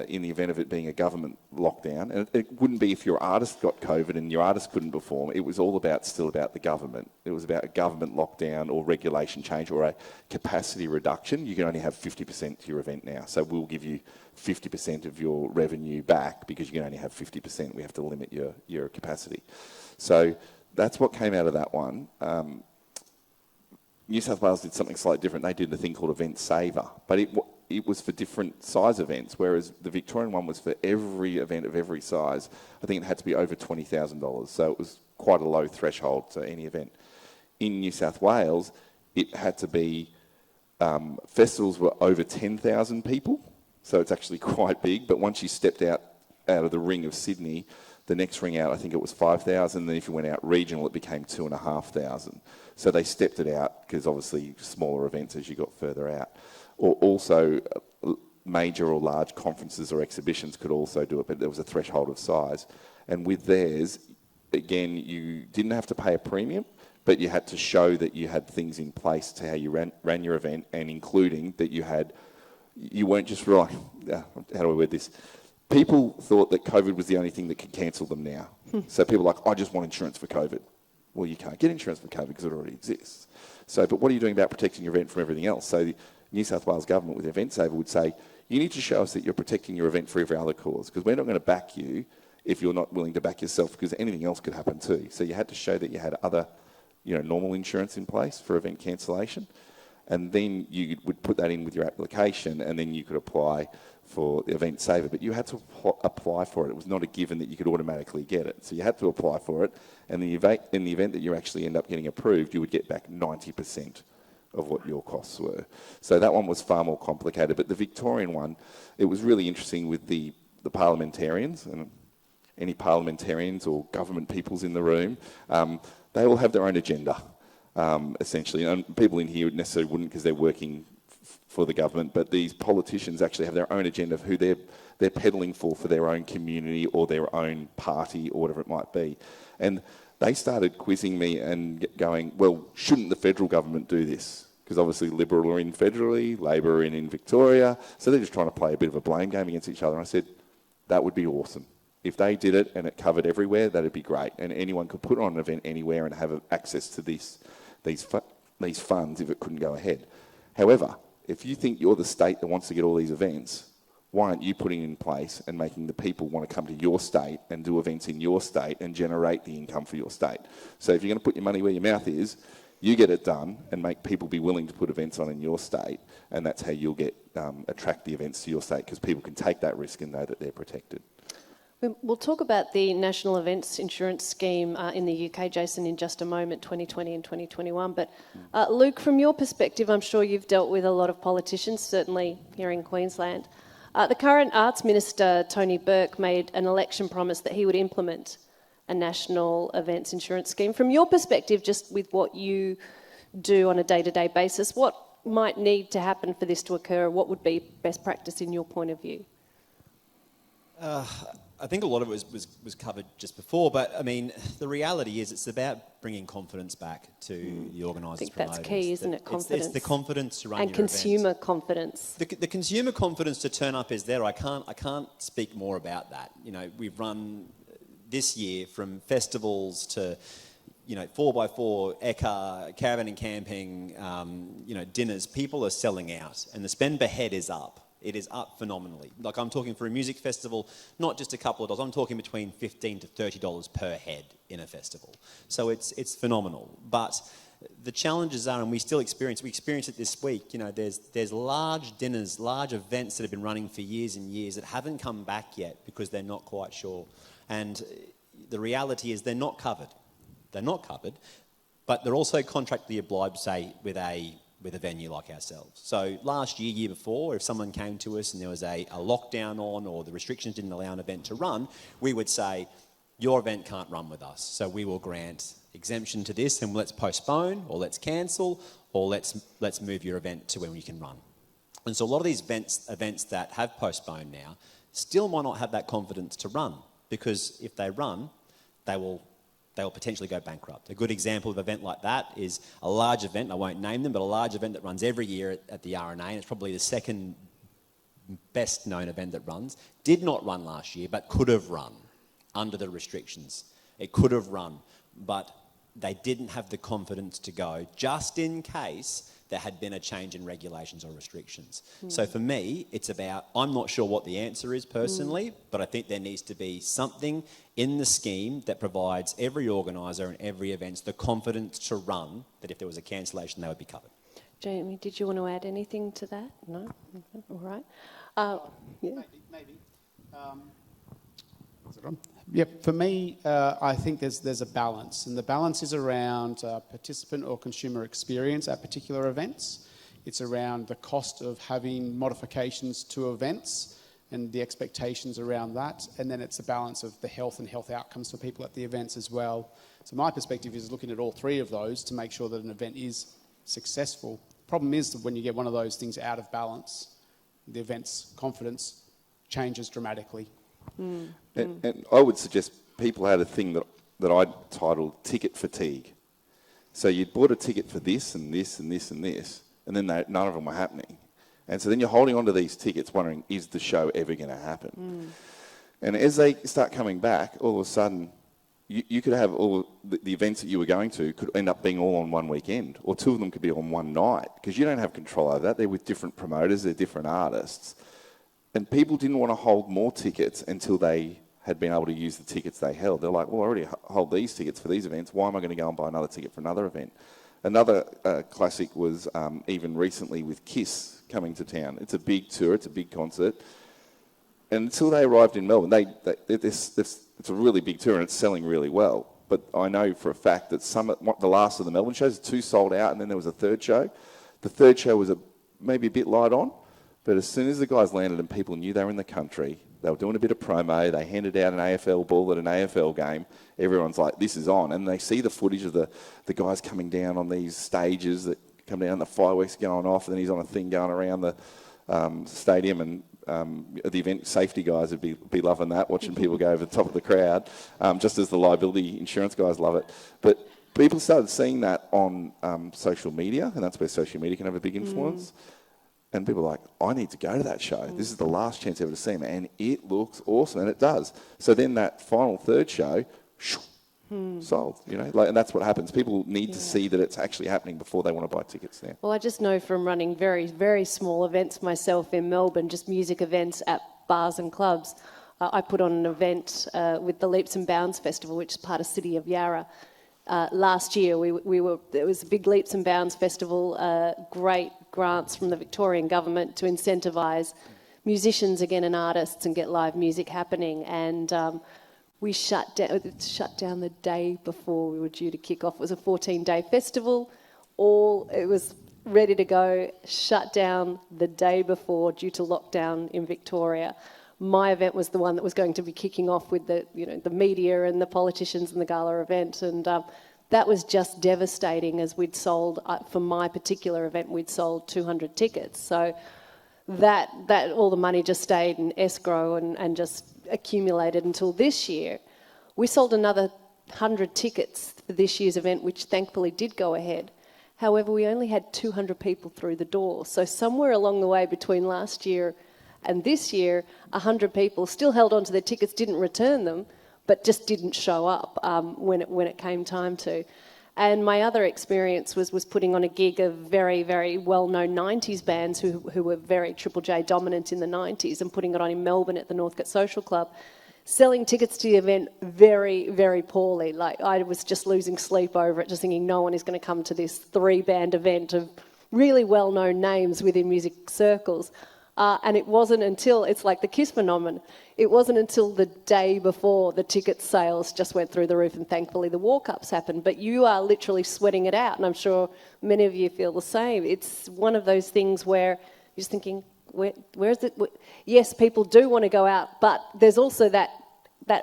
in the event of it being a government lockdown, and it wouldn't be if your artist got COVID and your artist couldn't perform, it was all still about the government. It was about a government lockdown or regulation change or a capacity reduction. You can only have 50% to your event now, so we'll give you 50% of your revenue back because you can only have 50%. We have to limit your capacity. So that's what came out of that one. New South Wales did something slightly different. They did a thing called Event Saver, but it was for different size events, whereas the Victorian one was for every event of every size. I think it had to be over $20,000, so it was quite a low threshold to any event. In New South Wales, it had to be, festivals were over 10,000 people, so it's actually quite big, but once you stepped out of the ring of Sydney, the next ring out, I think it was 5,000, then if you went out regional, it became 2,500. So they stepped it out because obviously smaller events as you got further out. Or also major or large conferences or exhibitions could also do it, but there was a threshold of size. And with theirs, again, you didn't have to pay a premium, but you had to show that you had things in place to how you ran your event, and including that you weren't just relying, how do I word this? People thought that COVID was the only thing that could cancel them now. So people were like, I just want insurance for COVID. Well, you can't get insurance for COVID because it already exists. So, but what are you doing about protecting your event from everything else? So the New South Wales government with Event Saver would say, you need to show us that you're protecting your event for every other cause, because we're not going to back you if you're not willing to back yourself, because anything else could happen too. So you had to show that you had other, normal insurance in place for event cancellation, and then you would put that in with your application, and then you could apply for the Event Saver. But you had to apply for it. It was not a given that you could automatically get it. So you had to apply for it, and in the event that you actually end up getting approved, you would get back 90% of what your costs were. So that one was far more complicated. But the Victorian one, it was really interesting with the parliamentarians, and any parliamentarians or government peoples in the room, they all have their own agenda, essentially. And people in here necessarily wouldn't because they're working for the government, but these politicians actually have their own agenda of who they're peddling for their own community or their own party or whatever it might be. And they started quizzing me and going, well, shouldn't the federal government do this? Because obviously Liberal are in federally, Labor are in Victoria, so they're just trying to play a bit of a blame game against each other. And I said, that would be awesome. If they did it and it covered everywhere, that'd be great. And anyone could put on an event anywhere and have access to these funds if it couldn't go ahead. However, if you think you're the state that wants to get all these events, why aren't you putting it in place and making the people want to come to your state and do events in your state and generate the income for your state? So if you're going to put your money where your mouth is, you get it done and make people be willing to put events on in your state, and that's how you'll get attract the events to your state, because people can take that risk and know that they're protected. We'll talk about the National Events Insurance Scheme in the UK, Jason, in just a moment, 2020 and 2021. But Luke, from your perspective, I'm sure you've dealt with a lot of politicians, certainly here in Queensland. The current Arts Minister, Tony Burke, made an election promise that he would implement a National Events Insurance Scheme. From your perspective, just with what you do on a day-to-day basis, what might need to happen for this to occur? What would be best practice in your point of view? I think a lot of it was covered just before, but I mean, the reality is it's about bringing confidence back to the organisers. I think that's key, isn't it? Confidence. It's the confidence to run and your consumer event. confidence. The consumer confidence to turn up is there. I can't speak more about that. You know, we've run this year from festivals to 4x4, Ekka, caravan and camping, dinners. People are selling out, and the spend per head is up. It is up phenomenally. Like, I'm talking for a music festival, not just a couple of dollars. I'm talking between $15 to $30 per head in a festival. So it's phenomenal. But the challenges are, and we experienced it this week, there's large dinners, large events that have been running for years and years that haven't come back yet because they're not quite sure. And the reality is they're not covered. They're not covered, but they're also contractually obliged, say, with a venue like ourselves. So last year before, if someone came to us and there was a lockdown on, or the restrictions didn't allow an event to run, we would say, your event can't run with us. So we will grant exemption to this, and let's postpone, or let's cancel, or let's move your event to when you can run. And so a lot of these events that have postponed now still might not have that confidence to run, because if they run, they will potentially go bankrupt. A good example of an event like that is a large event, I won't name them, but a large event that runs every year at the RNA, and it's probably the second best known event that runs, did not run last year, but could have run under the restrictions. It could have run, but they didn't have the confidence to go, just in case there had been a change in regulations or restrictions. So for me, it's about, I'm not sure what the answer is personally, but I think there needs to be something in the scheme that provides every organiser and every event the confidence to run, that if there was a cancellation, they would be covered. Jamie, did you want to add anything to that? No? Okay. All right. Yeah. Maybe. Is it on? Yep. For me, I think there's a balance, and the balance is around participant or consumer experience at particular events. It's around the cost of having modifications to events and the expectations around that, and then it's a balance of the health and health outcomes for people at the events as well. So my perspective is looking at all three of those to make sure that an event is successful. Problem is that when you get one of those things out of balance, the event's confidence changes dramatically. And I would suggest people had a thing that I titled ticket fatigue. So you'd bought a ticket for this and this and this and this, and then none of them were happening. And so then you're holding on to these tickets wondering, is the show ever going to happen? And as they start coming back, all of a sudden, you could have all the events that you were going to could end up being all on one weekend, or two of them could be on one night, because you don't have control over that. They're with different promoters, they're different artists. And people didn't want to hold more tickets until they had been able to use the tickets they held. They're like, well, I already hold these tickets for these events. Why am I going to go and buy another ticket for another event? Another classic was even recently with Kiss coming to town. It's a big tour, it's a big concert. And until they arrived in Melbourne, it's a really big tour and it's selling really well. But I know for a fact that the last of the Melbourne shows, 2 sold out, and then there was a third show. The third show was maybe a bit light on, but as soon as the guys landed and people knew they were in the country, they were doing a bit of promo, they handed out an AFL ball at an AFL game, everyone's like, this is on. And they see the footage of the guys coming down on these stages that come down, the fireworks going off, and then he's on a thing going around the stadium, and the event safety guys would be loving that, watching people go over the top of the crowd, just as the liability insurance guys love it. But people started seeing that on social media, and that's where social media can have a big influence. And people are like, I need to go to that show. This is the last chance ever to see him, and it looks awesome, and it does. So then that final third show, sold, and that's what happens. People need to see that it's actually happening before they want to buy tickets now. Well, I just know from running very, very small events myself in Melbourne, just music events at bars and clubs. I put on an event with the Leaps and Bounds Festival, which is part of City of Yarra. Last year, it was a big Leaps and Bounds Festival, great grants from the Victorian government to incentivise musicians again and artists and get live music happening. And we shut down the day before we were due to kick off. It was a 14-day festival. It was ready to go, shut down the day before due to lockdown in Victoria. My event was the one that was going to be kicking off with the media and the politicians and the gala event, and that was just devastating. As we'd sold for my particular event, we'd sold 200 tickets. So that all the money just stayed in escrow and just accumulated until this year. We sold another 100 tickets for this year's event, which thankfully did go ahead. However, we only had 200 people through the door. So somewhere along the way between last year and this year, 100 people still held on to their tickets, didn't return them, but just didn't show up when it came time to. And my other experience was putting on a gig of very, very well-known 90s bands who were very Triple J dominant in the 90s, and putting it on in Melbourne at the Northcote Social Club, selling tickets to the event very, very poorly. Like, I was just losing sleep over it, just thinking no one is going to come to this 3-band event of really well-known names within music circles. And it wasn't until, it's like the KISS phenomenon, it wasn't until the day before the ticket sales just went through the roof, and thankfully the walk-ups happened. But you are literally sweating it out, and I'm sure many of you feel the same. It's one of those things where you're just thinking, where is it? Yes, people do want to go out, but there's also that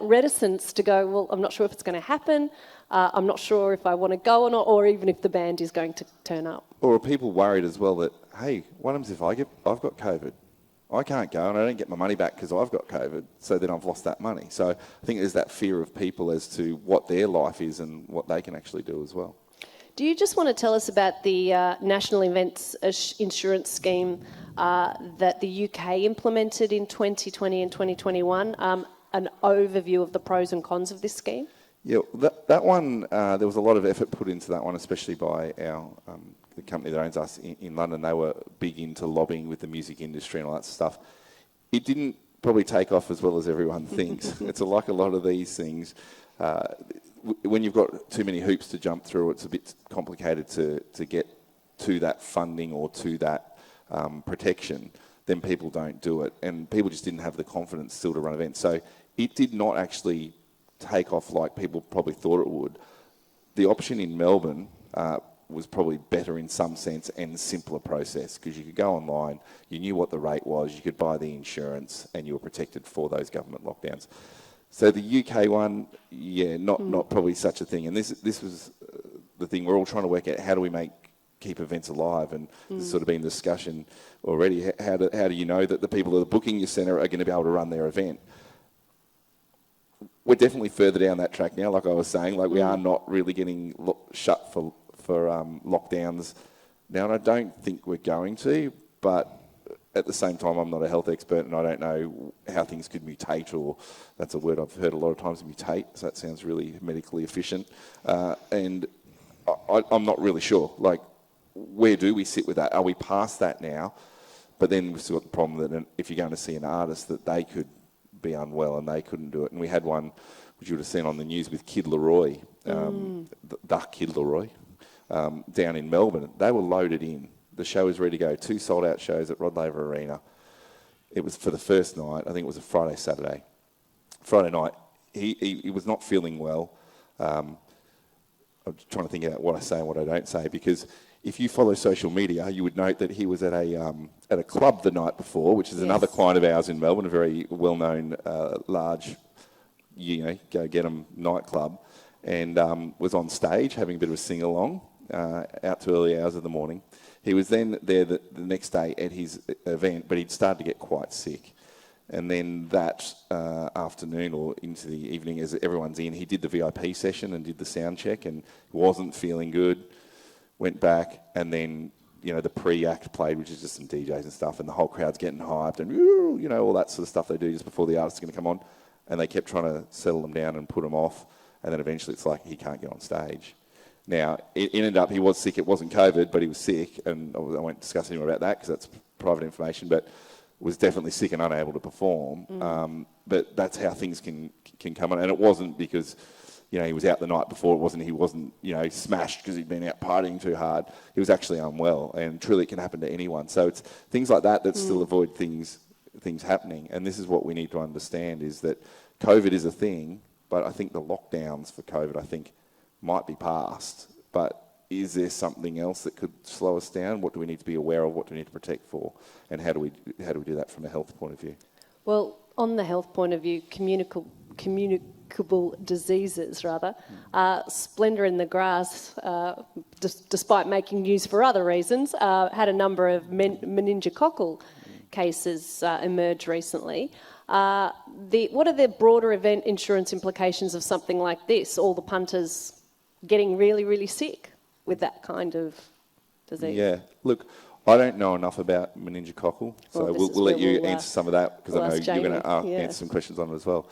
reticence to go, well, I'm not sure if it's going to happen, I'm not sure if I want to go or not, or even if the band is going to turn up. Or are people worried as well that, hey, what happens if I've got COVID? I can't go and I don't get my money back because I've got COVID, so then I've lost that money. So I think there's that fear of people as to what their life is and what they can actually do as well. Do you just want to tell us about the National Events Insurance Scheme that the UK implemented in 2020 and 2021, an overview of the pros and cons of this scheme? Yeah, that one, there was a lot of effort put into that one, especially by the company that owns us in London. They were big into lobbying with the music industry and all that stuff. It didn't probably take off as well as everyone thinks. It's like a lot of these things. When you've got too many hoops to jump through, it's a bit complicated to get to that funding or to that protection. Then people don't do it. And people just didn't have the confidence still to run events. So it did not actually take off like people probably thought it would. The option in Melbourne was probably better in some sense and simpler process, because you could go online, you knew what the rate was, you could buy the insurance, and you were protected for those government lockdowns. So the UK one, not probably such a thing. And this was the thing, we're all trying to work out, how do we keep events alive? And there's sort of been discussion already, how do you know that the people that are booking your centre are going to be able to run their event? We're definitely further down that track now, like I was saying. Like, we are not really getting shut for lockdowns now, and I don't think we're going to, but at the same time, I'm not a health expert and I don't know how things could mutate, or that's a word I've heard a lot of times, mutate, so that sounds really medically efficient, and I'm not really sure. Like, where do we sit with that? Are we past that now? But then we've still got the problem that if you're going to see an artist, that they could be unwell and they couldn't do it. And we had one, which you would have seen on the news, with Kid Leroy, the Kid Leroy, down in Melbourne. They were loaded in. The show was ready to go. 2 sold-out shows at Rod Laver Arena. It was for the first night. I think it was a Friday, Saturday. Friday night, he was not feeling well. I'm trying to think about what I say and what I don't say, because if you follow social media, you would note that he was at a club the night before, which is another client of ours in Melbourne, a very well-known, large, go get 'em nightclub, and was on stage having a bit of a sing-along out to early hours of the morning. He was then there the next day at his event, but he'd started to get quite sick. And then that afternoon or into the evening, as everyone's in, he did the VIP session and did the sound check and wasn't feeling good. Went back, and then, the pre-act played, which is just some DJs and stuff, and the whole crowd's getting hyped and, all that sort of stuff they do just before the artist's going to come on. And they kept trying to settle them down and put them off. And then eventually it's like he can't get on stage. Now, it ended up he was sick. It wasn't COVID, but he was sick. And I won't discuss any more about that because that's private information, but was definitely sick and unable to perform. But that's how things can come on. And it wasn't because, he was out the night before. He wasn't, smashed because he'd been out partying too hard. He was actually unwell. And truly it can happen to anyone. So it's things like that still avoid things happening. And this is what we need to understand is that COVID is a thing, but I think the lockdowns for COVID, might be past, but is there something else that could slow us down? What do we need to be aware of? What do we need to protect for? And how do we do that from a health point of view? Well, on the health point of view, communicable diseases, Splendour in the Grass, despite making news for other reasons, had a number of meningococcal cases emerge recently. What are the broader event insurance implications of something like this? All the punters getting really, really sick with that kind of disease. Yeah, look, I don't know enough about meningococcal, so we'll let you answer some of that because I know you're going to answer some questions on it as well.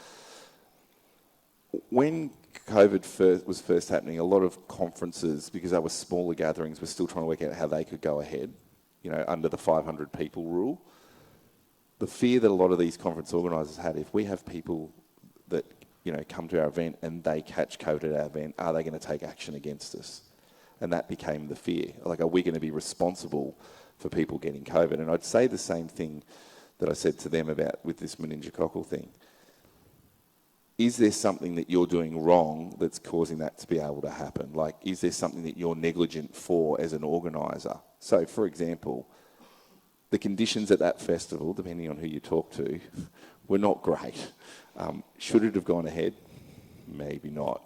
When COVID was first happening, a lot of conferences, because they were smaller gatherings, were still trying to work out how they could go ahead, under the 500 people rule. The fear that a lot of these conference organisers had, if we have people that come to our event and they catch COVID at our event, are they going to take action against us? And that became the fear. Like, are we going to be responsible for people getting COVID? And I'd say the same thing that I said to them about with this meningococcal thing. Is there something that you're doing wrong that's causing that to be able to happen? Like, is there something that you're negligent for as an organiser? So, for example, the conditions at that festival, depending on who you talk to, were not great. Should it have gone ahead? Maybe not.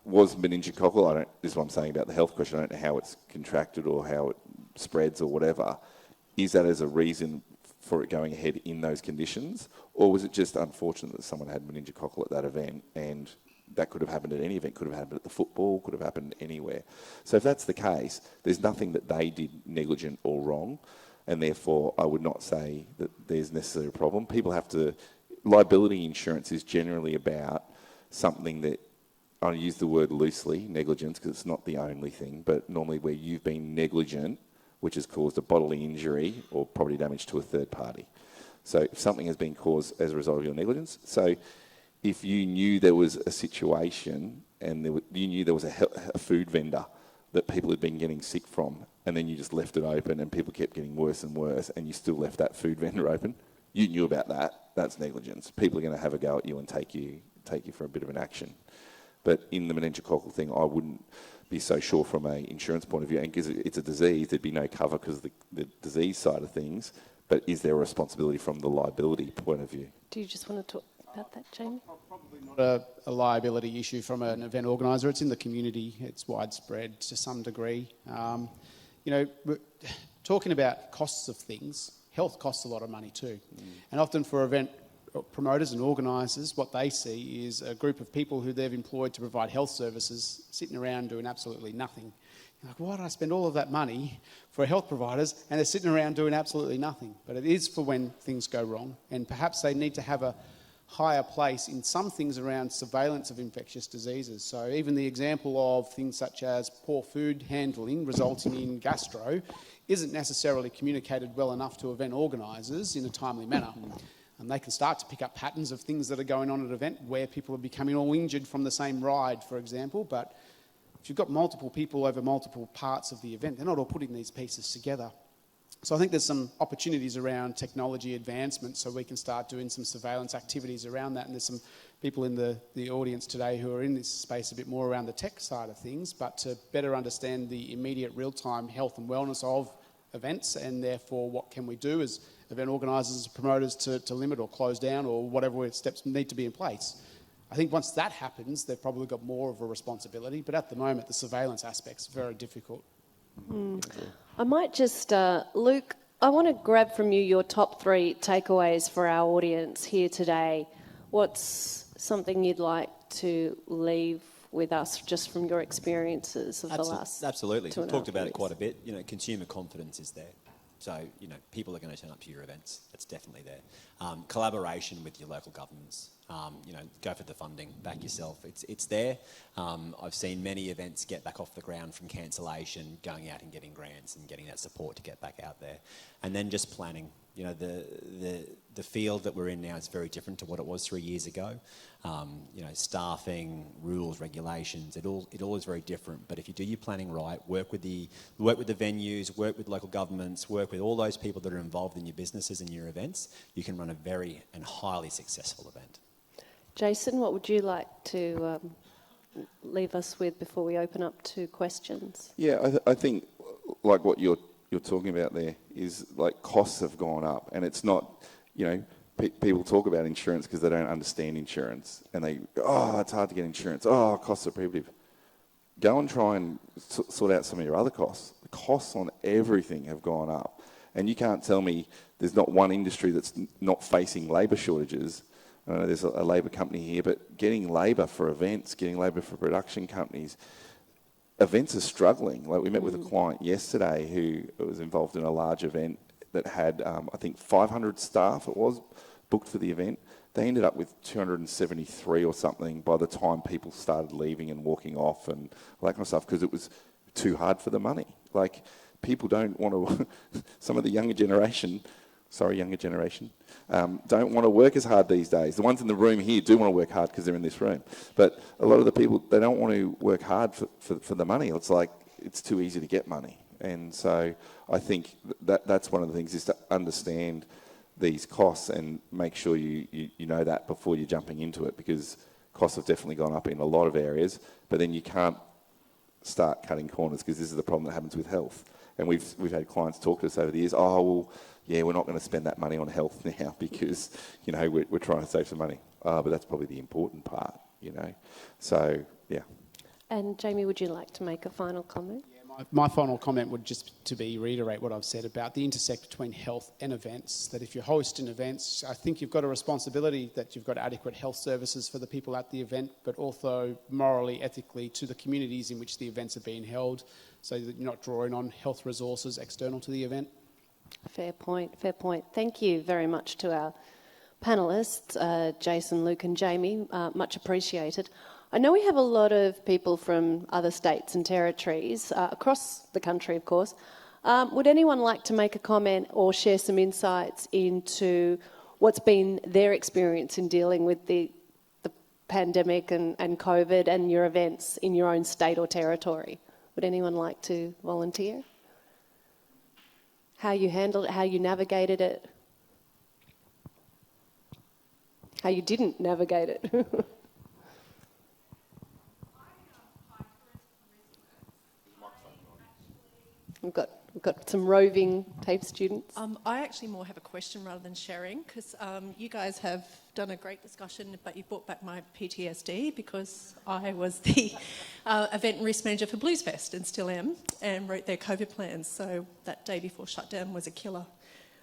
Was meningococcal, this is what I'm saying about the health question, I don't know how it's contracted or how it spreads or whatever. Is that as a reason for it going ahead in those conditions? Or was it just unfortunate that someone had meningococcal at that event, and that could have happened at any event, could have happened at the football, could have happened anywhere. So if that's the case, there's nothing that they did negligent or wrong, and therefore I would not say that there's necessarily a problem. People have to... Liability insurance is generally about something that, I use the word loosely, negligence, because it's not the only thing, but normally where you've been negligent, which has caused a bodily injury or property damage to a third party. So if something has been caused as a result of your negligence, so if you knew there was a situation and you knew there was a food vendor that people had been getting sick from, and then you just left it open and people kept getting worse and worse, and you still left that food vendor open, you knew about that. That's negligence. People are going to have a go at you and take you for a bit of an action. But in the meningococcal thing, I wouldn't be so sure from an insurance point of view. And because it's a disease, there'd be no cover because of the disease side of things. But is there a responsibility from the liability point of view? Do you just want to talk about that, Jamie? Probably not a liability issue from an event organiser. It's in the community. It's widespread to some degree. We're talking about costs of things. Health costs a lot of money too. And often for event promoters and organisers, what they see is a group of people who they've employed to provide health services sitting around doing absolutely nothing. You're like, why did I spend all of that money for health providers and they're sitting around doing absolutely nothing? But it is for when things go wrong, and perhaps they need to have a higher place in some things around surveillance of infectious diseases. So even the example of things such as poor food handling resulting in gastro isn't necessarily communicated well enough to event organisers in a timely manner. And they can start to pick up patterns of things that are going on at an event where people are becoming all injured from the same ride, for example. But if you've got multiple people over multiple parts of the event, they're not all putting these pieces together. So I think there's some opportunities around technology advancement so we can start doing some surveillance activities around that. And there's some people in the audience today who are in this space a bit more around the tech side of things, but to better understand the immediate real-time health and wellness of events, and therefore what can we do as event organisers, promoters to limit or close down or whatever steps need to be in place. I think once that happens, they've probably got more of a responsibility, but at the moment the surveillance aspect's very difficult. I might just, Luke, I want to grab from you your top 3 takeaways for our audience here today. What's something you'd like to leave with us just from your experiences of the last Absolutely. 2.5 We've talked about years? it quite a bit. You know, consumer confidence is there. So, you know, people are going to turn up to your events. That's definitely there. Collaboration with your local governments. You know, go for the funding, back yourself. It's there. I've seen many events get back off the ground from cancellation, going out and getting grants and getting that support to get back out there. And then just planning. You know, the field that we're in now is very different to what it was 3 years ago. You know, staffing, rules, regulations, it all is very different. But if you do your planning right, work with the venues, work with local governments, work with all those people that are involved in your businesses and your events, you can run a very and highly successful event. Jason, what would you like to leave us with before we open up to questions? Yeah, I think like what you're talking about there is like costs have gone up, and it's not, you know, people talk about insurance because they don't understand insurance, and they go, oh, it's hard to get insurance. Oh, costs are prohibitive. Go and try and sort out some of your other costs. The costs on everything have gone up, and you can't tell me there's not one industry that's not facing labour shortages. I know there's a labour company here, but getting labour for events, getting labour for production companies, events are struggling. Like we met with a client yesterday who was involved in a large event that had, I think, 500 staff, it was, booked for the event. They ended up with 273 or something by the time people started leaving and walking off and all that kind of stuff, because it was too hard for the money. Like, people don't want to, some of the younger generation, don't want to work as hard these days. The ones in the room here do want to work hard because they're in this room. But a lot of the people, they don't want to work hard for the money. It's like, it's too easy to get money. And so I think that's one of the things, is to understand these costs and make sure you know that before you're jumping into it, because costs have definitely gone up in a lot of areas, but then you can't start cutting corners, because this is the problem that happens with health. And we've had clients talk to us over the years, oh, well, yeah, we're not going to spend that money on health now because, you know, we're trying to save some money. But that's probably the important part, you know. So, yeah. And Jamie, would you like to make a final comment? Yeah, my final comment would just to reiterate what I've said about the intersect between health and events, that if you're hosting events, I think you've got a responsibility that you've got adequate health services for the people at the event, but also morally, ethically to the communities in which the events are being held, so that you're not drawing on health resources external to the event. Fair point, fair point. Thank you very much to our panellists, Jason, Luke and Jamie. Much appreciated. I know we have a lot of people from other states and territories, across the country, of course. Would anyone like to make a comment or share some insights into what's been their experience in dealing with the pandemic and COVID and your events in your own state or territory? Would anyone like to volunteer? How you handled it, how you navigated it, how you didn't navigate it. We've got some roving TAFE students. I actually more have a question rather than sharing, because you guys have done a great discussion, but you brought back my PTSD, because I was the event and risk manager for Blues Fest and still am, and wrote their COVID plans. So that day before shutdown was a killer.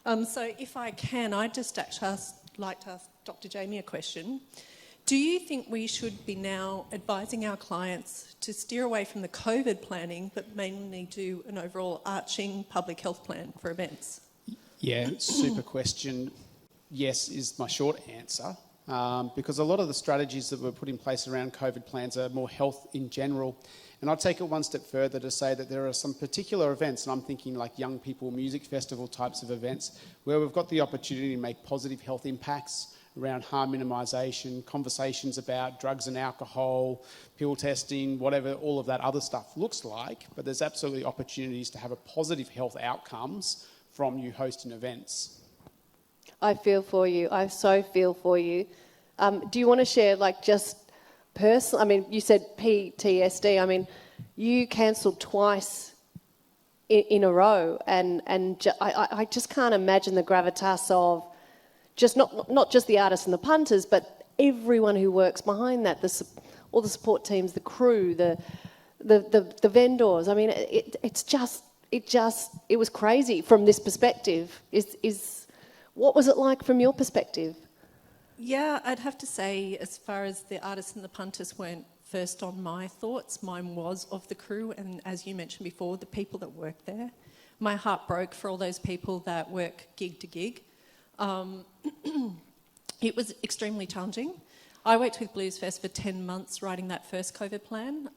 So if I can, I'd just actually like to ask Dr. Jamie a question. Do you think we should be now advising our clients to steer away from the COVID planning, but mainly do an overall arching public health plan for events? Yeah, super question. Yes is my short answer, because a lot of the strategies that were put in place around COVID plans are more health in general. And I'd take it one step further to say that there are some particular events, and I'm thinking like young people, music festival types of events, where we've got the opportunity to make positive health impacts around harm minimisation, conversations about drugs and alcohol, pill testing, whatever all of that other stuff looks like. But there's absolutely opportunities to have a positive health outcomes from you hosting events? I feel for you. I so feel for you. Do you want to share, like, just personal? I mean, you said PTSD. I mean, you cancelled twice in a row, and I just can't imagine the gravitas of just not just the artists and the punters, but everyone who works behind that. All the support teams, the crew, the vendors. I mean, it was crazy from this perspective. What was it like from your perspective? Yeah, I'd have to say, as far as the artists and the punters weren't first on my thoughts, mine was of the crew, and as you mentioned before, the people that work there. My heart broke for all those people that work gig to gig. It was extremely challenging. I worked with Bluesfest for 10 months writing that first COVID plan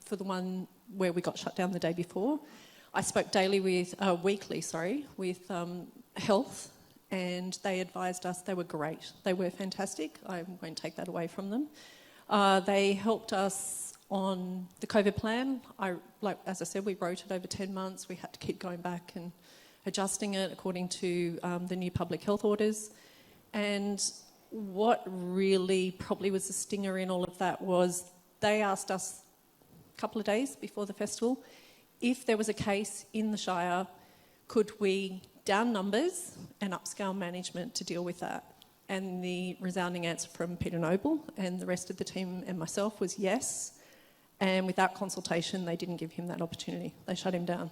for the one where we got shut down the day before. I spoke weekly with health, and they advised us they were great. They were fantastic. I won't take that away from them. They helped us on the COVID plan. As I said, we wrote it over 10 months. We had to keep going back and adjusting it according to the new public health orders. And what really probably was the stinger in all of that was they asked us a couple of days before the festival if there was a case in the Shire, could we down numbers and upscale management to deal with that? And the resounding answer from Peter Noble and the rest of the team and myself was yes. And without consultation, they didn't give him that opportunity. They shut him down.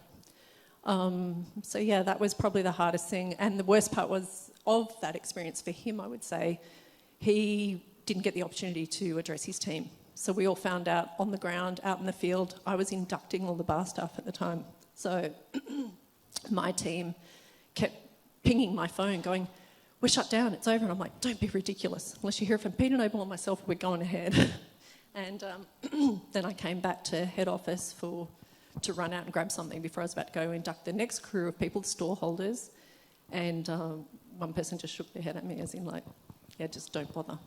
So yeah, that was probably the hardest thing. And the worst part was of that experience for him, I would say, he didn't get the opportunity to address his team. So we all found out on the ground, out in the field. I was inducting all the bar staff at the time. So my team kept pinging my phone going, we're shut down, it's over. And I'm like, don't be ridiculous. Unless you hear from Peter Noble or myself, we're going ahead. And then I came back to head office to run out and grab something before I was about to go induct the next crew of people, store holders. And one person just shook their head at me as in like, yeah, just don't bother.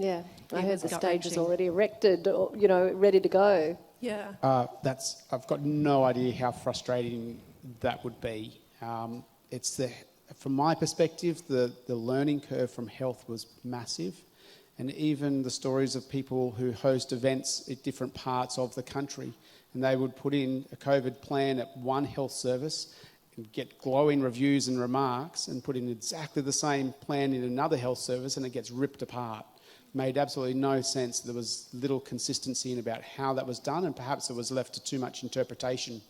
Yeah, I heard the stage is gut-wrenching. already erected, or, ready to go. Yeah. I've got no idea how frustrating that would be. From my perspective, the learning curve from health was massive. And even the stories of people who host events at different parts of the country, and they would put in a COVID plan at one health service and get glowing reviews and remarks, and put in exactly the same plan in another health service, and it gets ripped apart. Made absolutely no sense. There was little consistency in about how that was done, and perhaps it was left to too much interpretation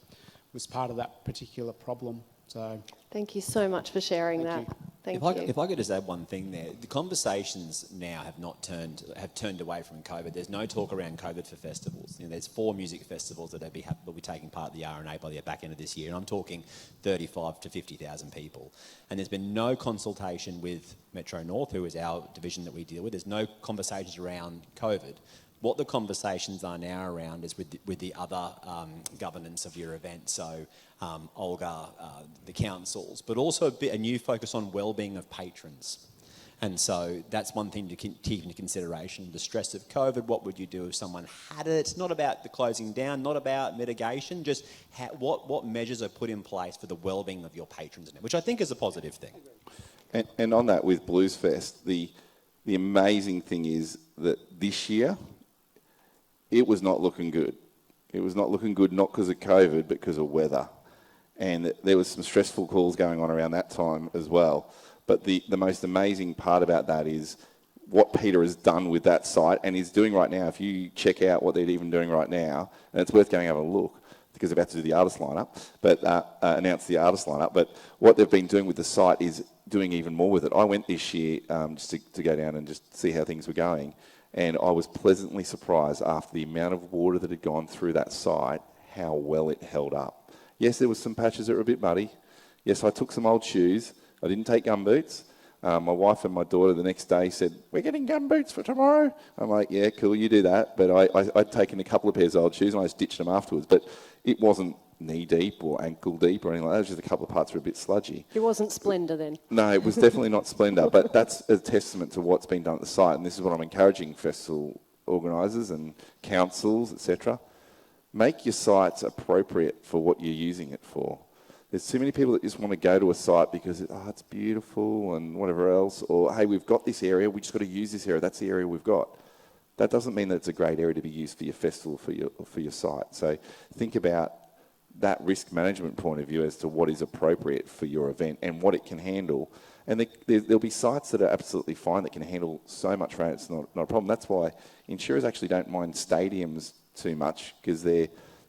was part of that particular problem. So Thank you so much for sharing that. Thank you. If I could just add one thing there, the conversations now have turned away from COVID. There's no talk around COVID for festivals. There's 4 music festivals that will be taking part in the R&A by the back end of this year, and I'm talking 35 to 50,000 people. And there's been no consultation with Metro North, who is our division that we deal with. There's no conversations around COVID. What the conversations are now around is with the other governance of your event, so Olga, the councils, but also a new focus on well-being of patrons. And so that's one thing to keep into consideration. The stress of COVID, what would you do if someone had it? It's not about the closing down, not about mitigation, just what measures are put in place for the well-being of your patrons, which I think is a positive thing. And on that with Bluesfest, the amazing thing is that this year, it was not looking good. It was not looking good, not because of COVID, but because of weather. And there was some stressful calls going on around that time as well. But the most amazing part about that is what Peter has done with that site and is doing right now. If you check out what they're even doing right now, and it's worth going and have a look, because they're about to do the artist lineup, but announce the artist lineup. But what they've been doing with the site is doing even more with it. I went this year just to go down and just see how things were going. And I was pleasantly surprised after the amount of water that had gone through that site, how well it held up. Yes, there was some patches that were a bit muddy. Yes, I took some old shoes. I didn't take gum boots. My wife and my daughter the next day said, we're getting gum boots for tomorrow. I'm like, yeah, cool, you do that. But I'd taken a couple of pairs of old shoes and I just ditched them afterwards. But it wasn't knee deep or ankle deep or anything like that. It was just a couple of parts were a bit sludgy. It wasn't Splendor then? No, it was definitely not Splendor, but that's a testament to what's been done at the site, and this is what I'm encouraging festival organisers and councils, etc. Make your sites appropriate for what you're using it for. There's too many people that just want to go to a site because it's beautiful and whatever else, or hey, we've got this area, we just got to use this area. That's the area we've got. That doesn't mean that it's a great area to be used for your festival, for your site. So think about that risk management point of view as to what is appropriate for your event and what it can handle. And there'll be sites that are absolutely fine that can handle so much rain, it's not a problem. That's why insurers actually don't mind stadiums too much, because they're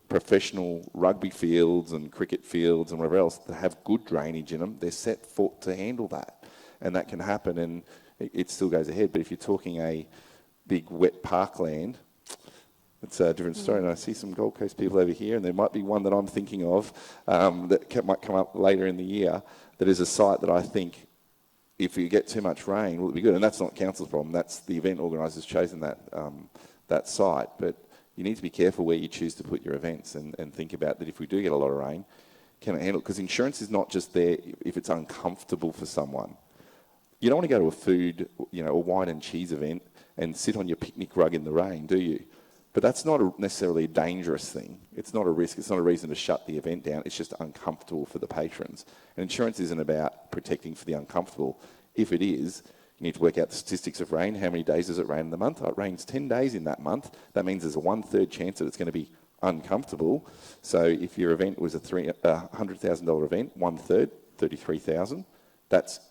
professional rugby fields and cricket fields and whatever else that have good drainage in them. They're set to handle that, and that can happen, and it still goes ahead. But if you're talking a big wet parkland, it's a different story. And I see some Gold Coast people over here, and there might be one that I'm thinking of that might come up later in the year, that is a site that I think, if you get too much rain, will it be good? And that's not council's problem. That's the event organisers chosen that site. But you need to be careful where you choose to put your events, and think about that if we do get a lot of rain, can it handle? Because insurance is not just there if it's uncomfortable for someone. You don't want to go to a food, a wine and cheese event and sit on your picnic rug in the rain, do you? But that's not necessarily a dangerous thing. It's not a risk. It's not a reason to shut the event down. It's just uncomfortable for the patrons. And insurance isn't about protecting for the uncomfortable. If it is, you need to work out the statistics of rain. How many days does it rain in the month? Oh, it rains 10 days in that month. That means there's a 1/3 chance that it's going to be uncomfortable. So if your event was a $100,000 event, 1/3, 33,000, that's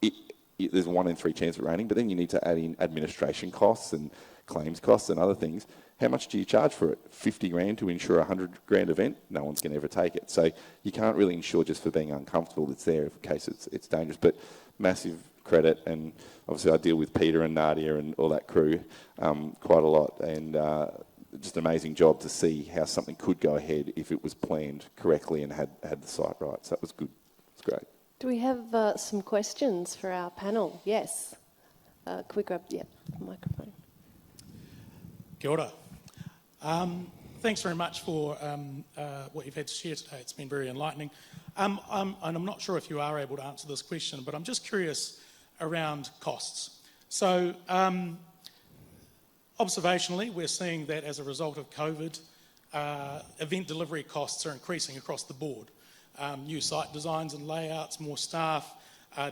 it. There's a 1 in 3 chance of raining, but then you need to add in administration costs and claims costs and other things. How much do you charge for it? 50 grand to insure a 100 grand event? No one's going to ever take it. So you can't really insure just for being uncomfortable. It's there in case it's dangerous. But massive credit, and obviously I deal with Peter and Nadia and all that crew quite a lot, and just an amazing job to see how something could go ahead if it was planned correctly and had the site right. So that was good. It's great. Do we have some questions for our panel? Yes. Can we grab the microphone? Kia ora. Thanks very much for what you've had to share today. It's been very enlightening. And I'm not sure if you are able to answer this question, but I'm just curious around costs. So observationally, we're seeing that as a result of COVID, event delivery costs are increasing across the board. New site designs and layouts, more staff,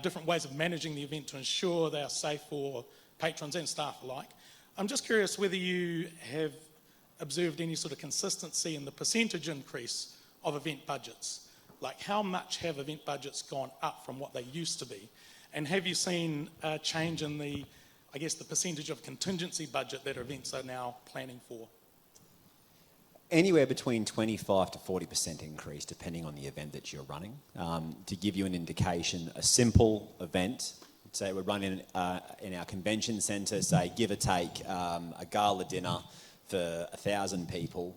different ways of managing the event to ensure they are safe for patrons and staff alike. I'm just curious whether you have observed any sort of consistency in the percentage increase of event budgets. Like, how much have event budgets gone up from what they used to be? And have you seen a change in the percentage of contingency budget that events are now planning for? Anywhere between 25 to 40% increase, depending on the event that you're running. To give you an indication, a simple event, say we're running in our convention centre, say give or take a gala dinner for 1,000 people,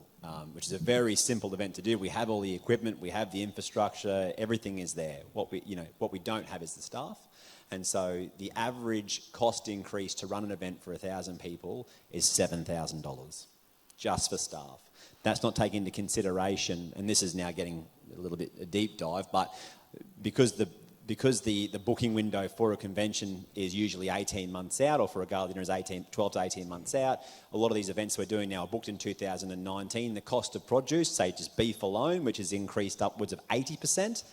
which is a very simple event to do. We have all the equipment, we have the infrastructure, everything is there. What we don't have is the staff. And so the average cost increase to run an event for 1,000 people is $7,000 just for staff. That's not taking into consideration, and this is now getting a little bit a deep dive, but because the booking window for a convention is usually 18 months out, or for a gala dinner is 12 to 18 months out, a lot of these events we're doing now are booked in 2019. The cost of produce, say just beef alone, which has increased upwards of 80%,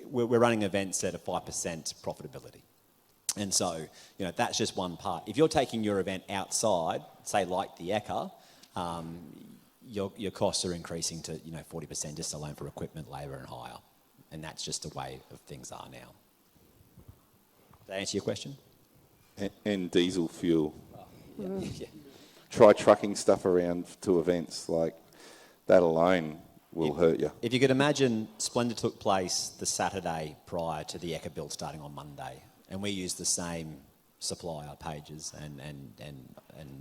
we're running events at a 5% profitability. And so, that's just one part. If you're taking your event outside, say like the Ekka, your costs are increasing to 40% just alone for equipment, labour and hire. And that's just the way of things are now. Does that answer your question? And diesel fuel. Yeah. Try trucking stuff around to events. Like, that alone will hurt you. If you could imagine, Splendor took place the Saturday prior to the Ekka build starting on Monday. And we used the same supplier pages and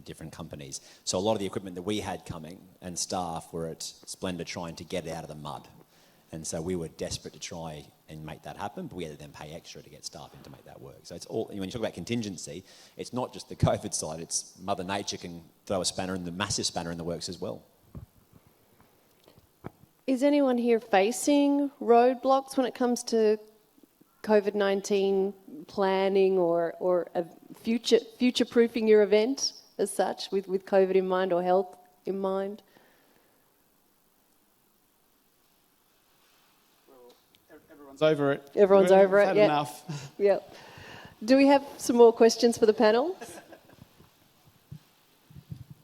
different companies. So a lot of the equipment that we had coming and staff were at Splendor trying to get it out of the mud. And so we were desperate to try and make that happen, but we had to then pay extra to get staff in to make that work. So it's all, when you talk about contingency, it's not just the COVID side, it's Mother Nature can throw a massive spanner in the works as well. Is anyone here facing roadblocks when it comes to COVID-19 planning or future-proofing your event as such, with COVID in mind or health in mind? Everyone's over it. Everyone's over it, Had yeah. enough. Yep. Do we have some more questions for the panel?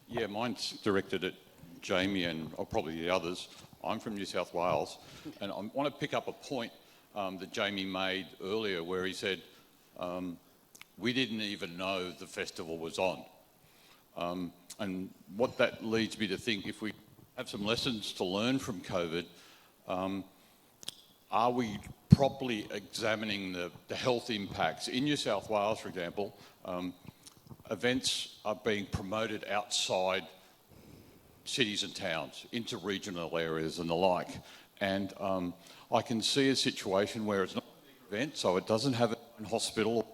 Yeah, mine's directed at Jamie and probably the others. I'm from New South Wales, and I want to pick up a point that Jamie made earlier where he said, we didn't even know the festival was on. And what that leads me to think, if we have some lessons to learn from COVID, are we properly examining the health impacts? In New South Wales, for example, events are being promoted outside cities and towns, into regional areas and the like. And I can see a situation where it's not a big event, so it doesn't have a hospital.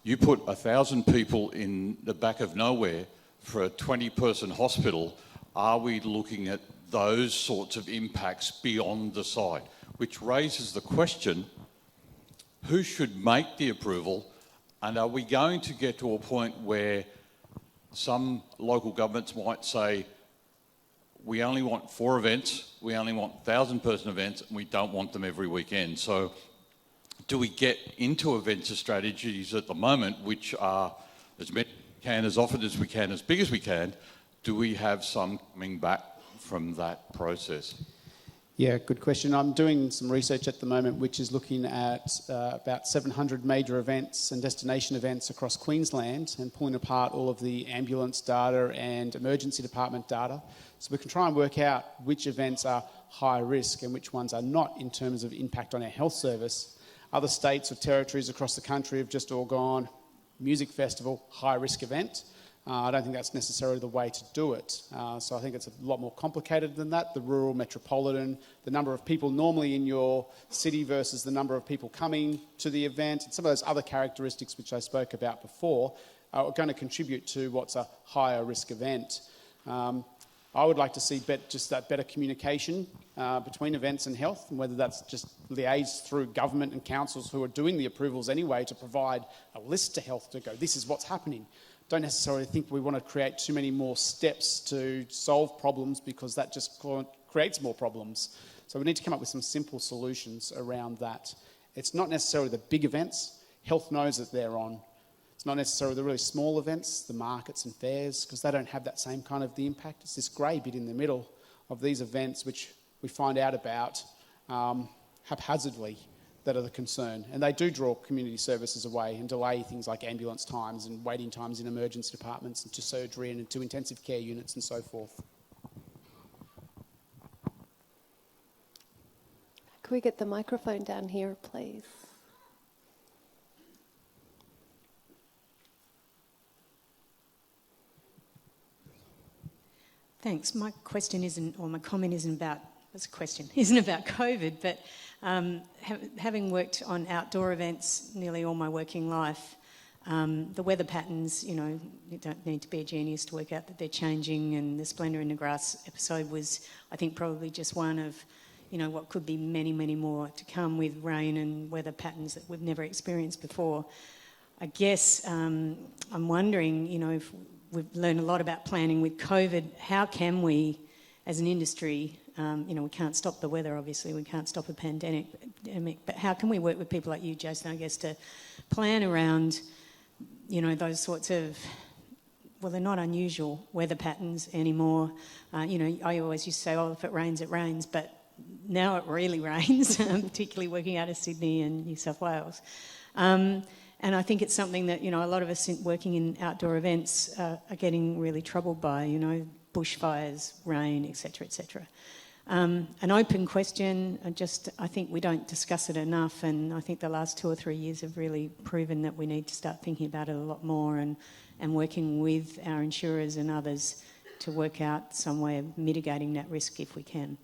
You put 1,000 people in the back of nowhere for a 20-person hospital. Are we looking at those sorts of impacts beyond the site? Which raises the question, who should make the approval? And are we going to get to a point where some local governments might say, we only want 4 events, we only want 1,000-person events, and we don't want them every weekend? So do we get into events strategies at the moment, which are as many as we can, as often as we can, as big as we can? Do we have some coming back from that process? Yeah, good question. I'm doing some research at the moment which is looking at about 700 major events and destination events across Queensland and pulling apart all of the ambulance data and emergency department data. So we can try and work out which events are high risk and which ones are not in terms of impact on our health service. Other states or territories across the country have just all gone, music festival, high risk event. I don't think that's necessarily the way to do it. So I think it's a lot more complicated than that. The rural, metropolitan, the number of people normally in your city versus the number of people coming to the event, and some of those other characteristics which I spoke about before are going to contribute to what's a higher risk event. I would like to see just that better communication between events and health, and whether that's just liaised through government and councils who are doing the approvals anyway to provide a list to health to go, this is what's happening. Don't necessarily think we want to create too many more steps to solve problems, because that just creates more problems. So we need to come up with some simple solutions around that. It's not necessarily the big events. Health knows that they're on. It's not necessarily the really small events, the markets and fairs, because they don't have that same kind of the impact. It's this grey bit in the middle of these events which we find out about haphazardly that are the concern. And they do draw community services away and delay things like ambulance times and waiting times in emergency departments and to surgery and to intensive care units and so forth. Can we get the microphone down here, please? Thanks. My question isn't, or my comment isn't about, it's a question, isn't about COVID, but having worked on outdoor events nearly all my working life, the weather patterns, you don't need to be a genius to work out that they're changing, and the Splendour in the Grass episode was, I think, probably just one of, what could be many, many more to come with rain and weather patterns that we've never experienced before. I guess I'm wondering, if we've learned a lot about planning with COVID, how can we, as an industry, we can't stop the weather, obviously, we can't stop a pandemic, but how can we work with people like you, Jason, I guess, to plan around, those sorts of, well, they're not unusual weather patterns anymore. I always used to say, if it rains, but now it really rains, particularly working out of Sydney and New South Wales. And I think it's something that, a lot of us working in outdoor events are getting really troubled by, bushfires, rain, etc., etc. An open question, I think we don't discuss it enough, and I think the last 2 or 3 years have really proven that we need to start thinking about it a lot more and working with our insurers and others to work out some way of mitigating that risk if we can.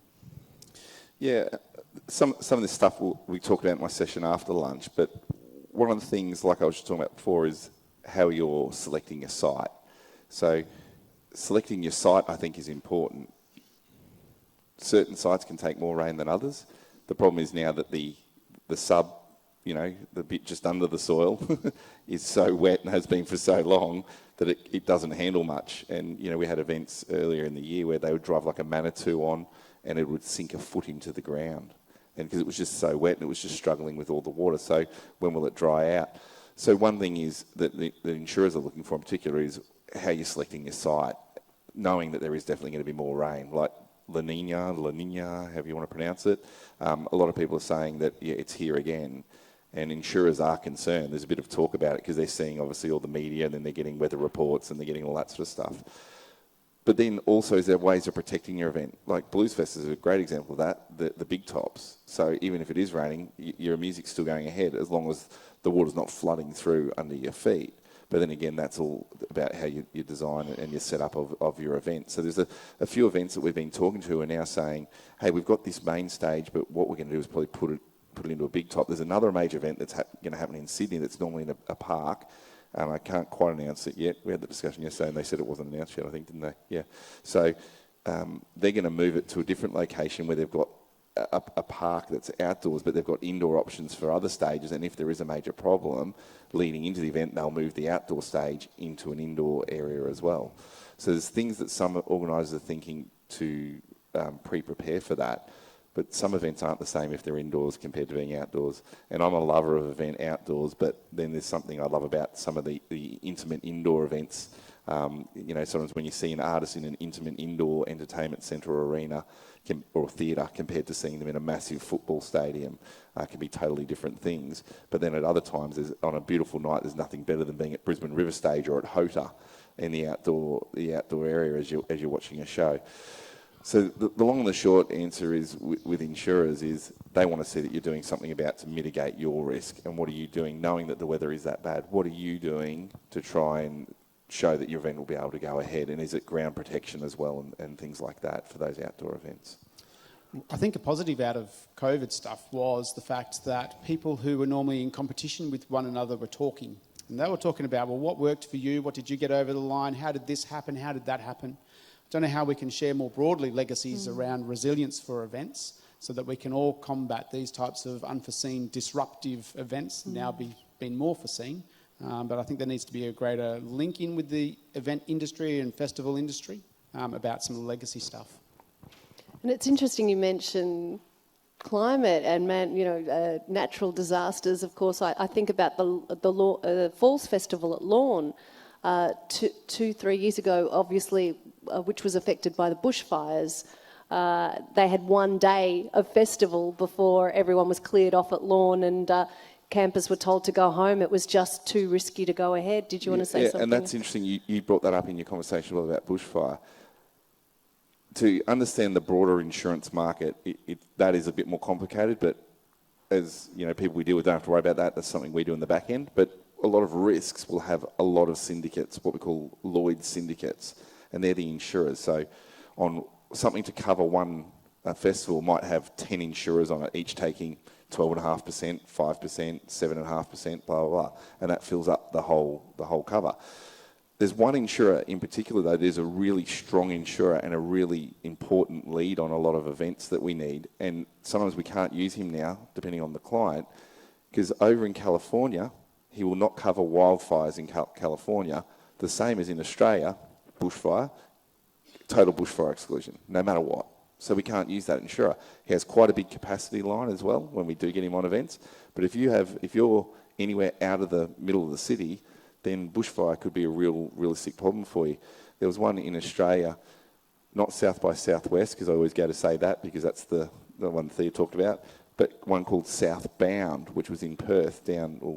Yeah, some of this stuff we talked about in my session after lunch, but one of the things, like I was just talking about before, is how you're selecting a site. So selecting your site, I think, is important. Certain sites can take more rain than others. The problem is now that the bit just under the soil is so wet and has been for so long that it doesn't handle much. And, we had events earlier in the year where they would drive like a Manitou on and it would sink a foot into the ground. and because it was just so wet and it was just struggling with all the water. So when will it dry out? So one thing is that the insurers are looking for in particular is how you're selecting your site, knowing that there is definitely going to be more rain, like La Nina, however you want to pronounce it. A lot of people are saying that, yeah, it's here again. And insurers are concerned. There's a bit of talk about it because they're seeing obviously all the media and then they're getting weather reports and they're getting all that sort of stuff. But then also is there ways of protecting your event? Like Blues Fest is a great example of that, the big tops. So even if it is raining, your music's still going ahead as long as the water's not flooding through under your feet. But then again, that's all about how you design and your setup of your event. So there's a few events that we've been talking to are now saying, hey, we've got this main stage, but what we're going to do is probably put it into a big top. There's another major event that's going to happen in Sydney that's normally in a park. I can't quite announce it yet. We had the discussion yesterday and they said it wasn't announced yet, I think, didn't they? Yeah. So they're going to move it to a different location where they've got a park that's outdoors, but they've got indoor options for other stages. And if there is a major problem leading into the event, they'll move the outdoor stage into an indoor area as well. So there's things that some organisers are thinking to pre-prepare for that. But some events aren't the same if they're indoors compared to being outdoors. And I'm a lover of event outdoors, but then there's something I love about some of the intimate indoor events. Sometimes when you see an artist in an intimate indoor entertainment centre or arena or theatre compared to seeing them in a massive football stadium can be totally different things. But then at other times, on a beautiful night, there's nothing better than being at Brisbane River Stage or at Hota in the outdoor area as you're watching a show. So the long and the short answer is with insurers is they want to see that you're doing something about to mitigate your risk. And what are you doing knowing that the weather is that bad? What are you doing to try and show that your event will be able to go ahead? And is it ground protection as well and things like that for those outdoor events? I think a positive out of COVID stuff was the fact that people who were normally in competition with one another were talking. And they were talking about, well, what worked for you? What did you get over the line? How did this happen? How did that happen? Don't know how we can share more broadly legacies around resilience for events so that we can all combat these types of unforeseen disruptive events now being more foreseen. But I think there needs to be a greater link in with the event industry and festival industry about some of the legacy stuff. And it's interesting you mention climate and natural disasters. Of course, I think about the Falls Festival at Lorne 2-3 years ago, obviously, which was affected by the bushfires. They had one day of festival before everyone was cleared off at Lorne and campers were told to go home. It was just too risky to go ahead. Did you want to say something? And that's interesting. You brought that up in your conversation about bushfire. To understand the broader insurance market, that is a bit more complicated, but as people we deal with don't have to worry about that. That's something we do in the back end. But a lot of risks will have a lot of syndicates, what we call Lloyd's syndicates, and they're the insurers. So on something to cover one festival might have 10 insurers on it, each taking 12.5%, 5%, 7.5%, blah, blah, blah. And that fills up the whole cover. There's one insurer in particular, though, there's a really strong insurer and a really important lead on a lot of events that we need. And sometimes we can't use him now, depending on the client, because over in California, he will not cover wildfires in California, the same as in Australia, bushfire, total bushfire exclusion, no matter what. So we can't use that insurer. He has quite a big capacity line as well when we do get him on events. But if you're anywhere out of the middle of the city, then bushfire could be a realistic problem for you. There was one in Australia, not South by Southwest, because I always go to say that because that's the one Thea talked about, but one called Southbound, which was in Perth,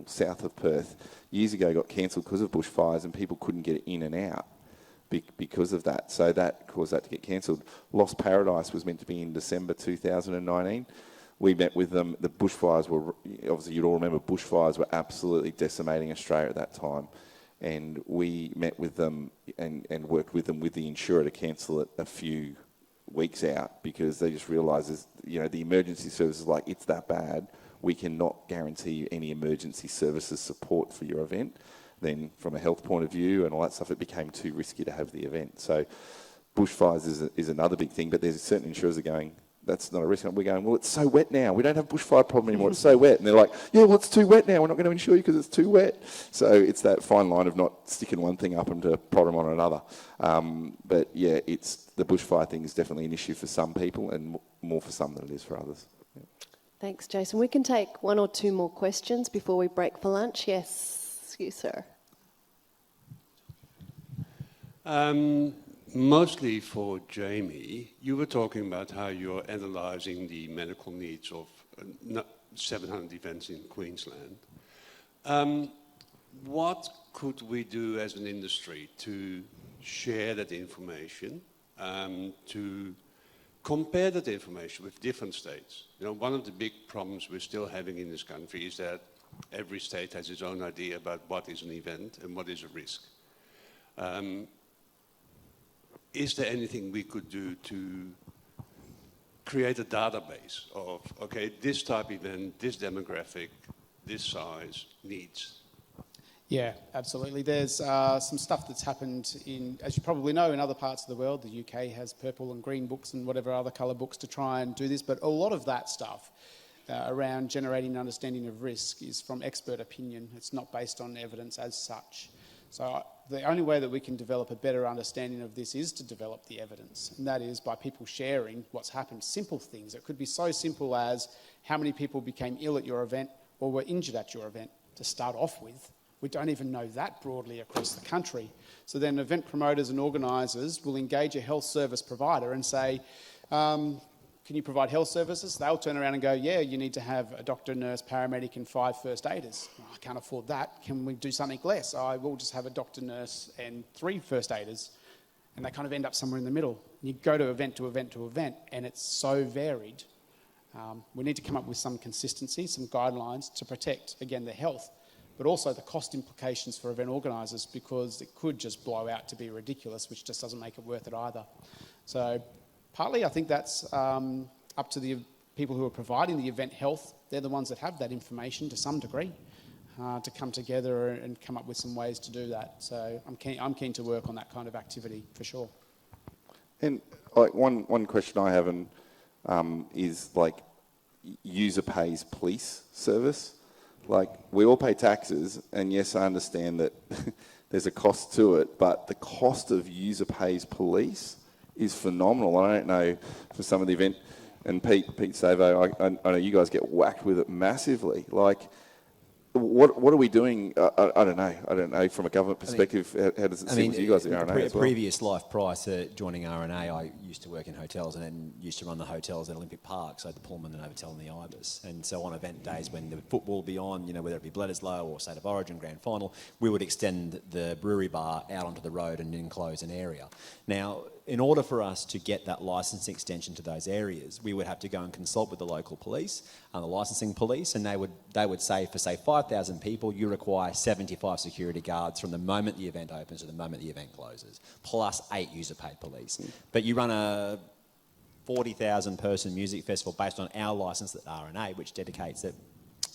south of Perth. Years ago got cancelled because of bushfires and people couldn't get in and out because of that. So that caused that to get cancelled. Lost Paradise was meant to be in December 2019. We met with them. The bushfires were, obviously you'd all remember, bushfires were absolutely decimating Australia at that time. And we met with them and worked with them with the insurer to cancel it a few weeks out because they just realised, the emergency services it's that bad, we cannot guarantee you any emergency services support for your event. Then from a health point of view and all that stuff, it became too risky to have the event. So bushfires is another big thing, but there's certain insurers that are going, that's not a risk. And we're going, well, it's so wet now. We don't have bushfire problem anymore. It's so wet. And they're like, yeah, well, it's too wet now. We're not going to insure you because it's too wet. So it's that fine line of not sticking one thing up and to problem on another. But yeah, the bushfire thing is definitely an issue for some people and more for some than it is for others. Yeah. Thanks, Jason. We can take one or two more questions before we break for lunch. Yes, you, sir. Mostly for Jamie, you were talking about how you're analysing the medical needs of 700 events in Queensland. What could we do as an industry to share that information, to compare that information with different states? You know, one of the big problems we're still having in this country is that every state has its own idea about what is an event and what is a risk. Is there anything we could do to create a database of, okay, this type of event, this demographic, this size needs? Yeah, absolutely. There's some stuff that's happened in, as you probably know, in other parts of the world. The UK has purple and green books and whatever other colour books to try and do this, but a lot of that stuff around generating an understanding of risk is from expert opinion. It's not based on evidence as such. So the only way that we can develop a better understanding of this is to develop the evidence, and that is by people sharing what's happened. Simple things. It could be so simple as how many people became ill at your event or were injured at your event to start off with. We don't even know that broadly across the country. So then event promoters and organisers will engage a health service provider and say, can you provide health services? They'll turn around and go, yeah, you need to have a doctor, nurse, paramedic and 5 first aiders. Oh, I can't afford that. Can we do something less? I will just have a doctor, nurse and 3 first aiders. And they kind of end up somewhere in the middle. You go to event to event to event and it's so varied. We need to come up with some consistency, some guidelines to protect, again, the health, but also the cost implications for event organisers, because it could just blow out to be ridiculous, which just doesn't make it worth it either. So partly I think that's up to the people who are providing the event health. They're the ones that have that information to some degree to come together and come up with some ways to do that. So I'm keen to work on that kind of activity for sure. And like one question I have is like user pays police service. Like, we all pay taxes, and yes, I understand that there's a cost to it, but the cost of user pays police is phenomenal. I don't know, for some of the event, and Pete Savo, I know you guys get whacked with it massively. Like, what are we doing? I don't know. From a government perspective, how does it seem to you guys at RNA as well? Previous life prior to joining RNA, I used to work in hotels and then used to run the hotels at Olympic Park, so the Pullman and Novotel and the Ibis. And so on event days when the football would be on, you know, whether it be Bledisloe or State of Origin Grand Final, we would extend the brewery bar out onto the road and enclose an area. Now, in order for us to get that licence extension to those areas, we would have to go and consult with the local police, the licensing police, and they would say, for say 5,000 people, you require 75 security guards from the moment the event opens to the moment the event closes, plus 8 user-paid police. But you run a 40,000 person music festival based on our licence at RNA, which dedicates that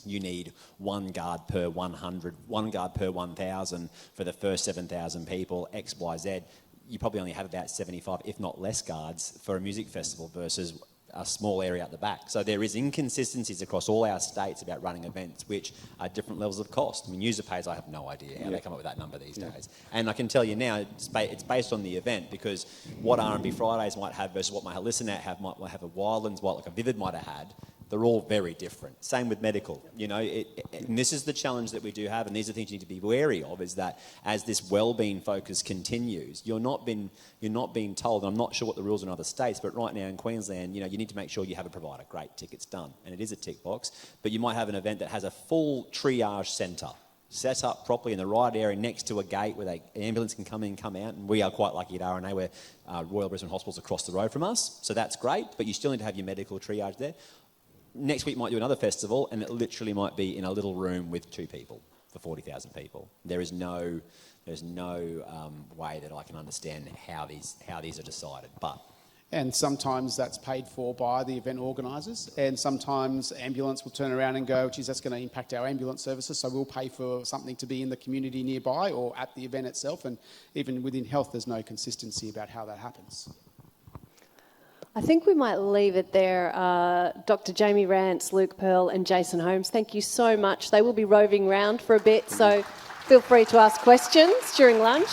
you need 1 guard per 100, 1 guard per 1,000 for the first 7,000 people, X, Y, Z. You probably only have about 75, if not less, guards for a music festival versus a small area at the back. So there is inconsistencies across all our states about running events, which are different levels of cost. I mean, user pays, I have no idea how they come up with that number these days. And I can tell you now, it's based on the event, because what R&B Fridays might have versus what my Hallucinate might have a Wildlands, what like a Vivid might have had, they're all very different. Same with medical, you know, and this is the challenge that we do have, and these are things you need to be wary of, is that as this wellbeing focus continues, you're not being told, and I'm not sure what the rules are in other states, but right now in Queensland, you know, you need to make sure you have a provider. Great, tickets done, and it is a tick box, but you might have an event that has a full triage centre set up properly in the right area next to a gate where an ambulance can come in and come out, and we are quite lucky at RNA where Royal Brisbane Hospital's across the road from us, so that's great, but you still need to have your medical triage there. Next week might do another festival, and it literally might be in a little room with 2 people for 40,000 people. There's no way that I can understand how these are decided. And sometimes that's paid for by the event organisers, and sometimes ambulance will turn around and go, geez, that's going to impact our ambulance services, so we'll pay for something to be in the community nearby or at the event itself. And even within health, there's no consistency about how that happens. I think we might leave it there. Dr. Jamie Ranse, Luke Pearl and Jason Holmes, thank you so much. They will be roving round for a bit, so feel free to ask questions during lunch.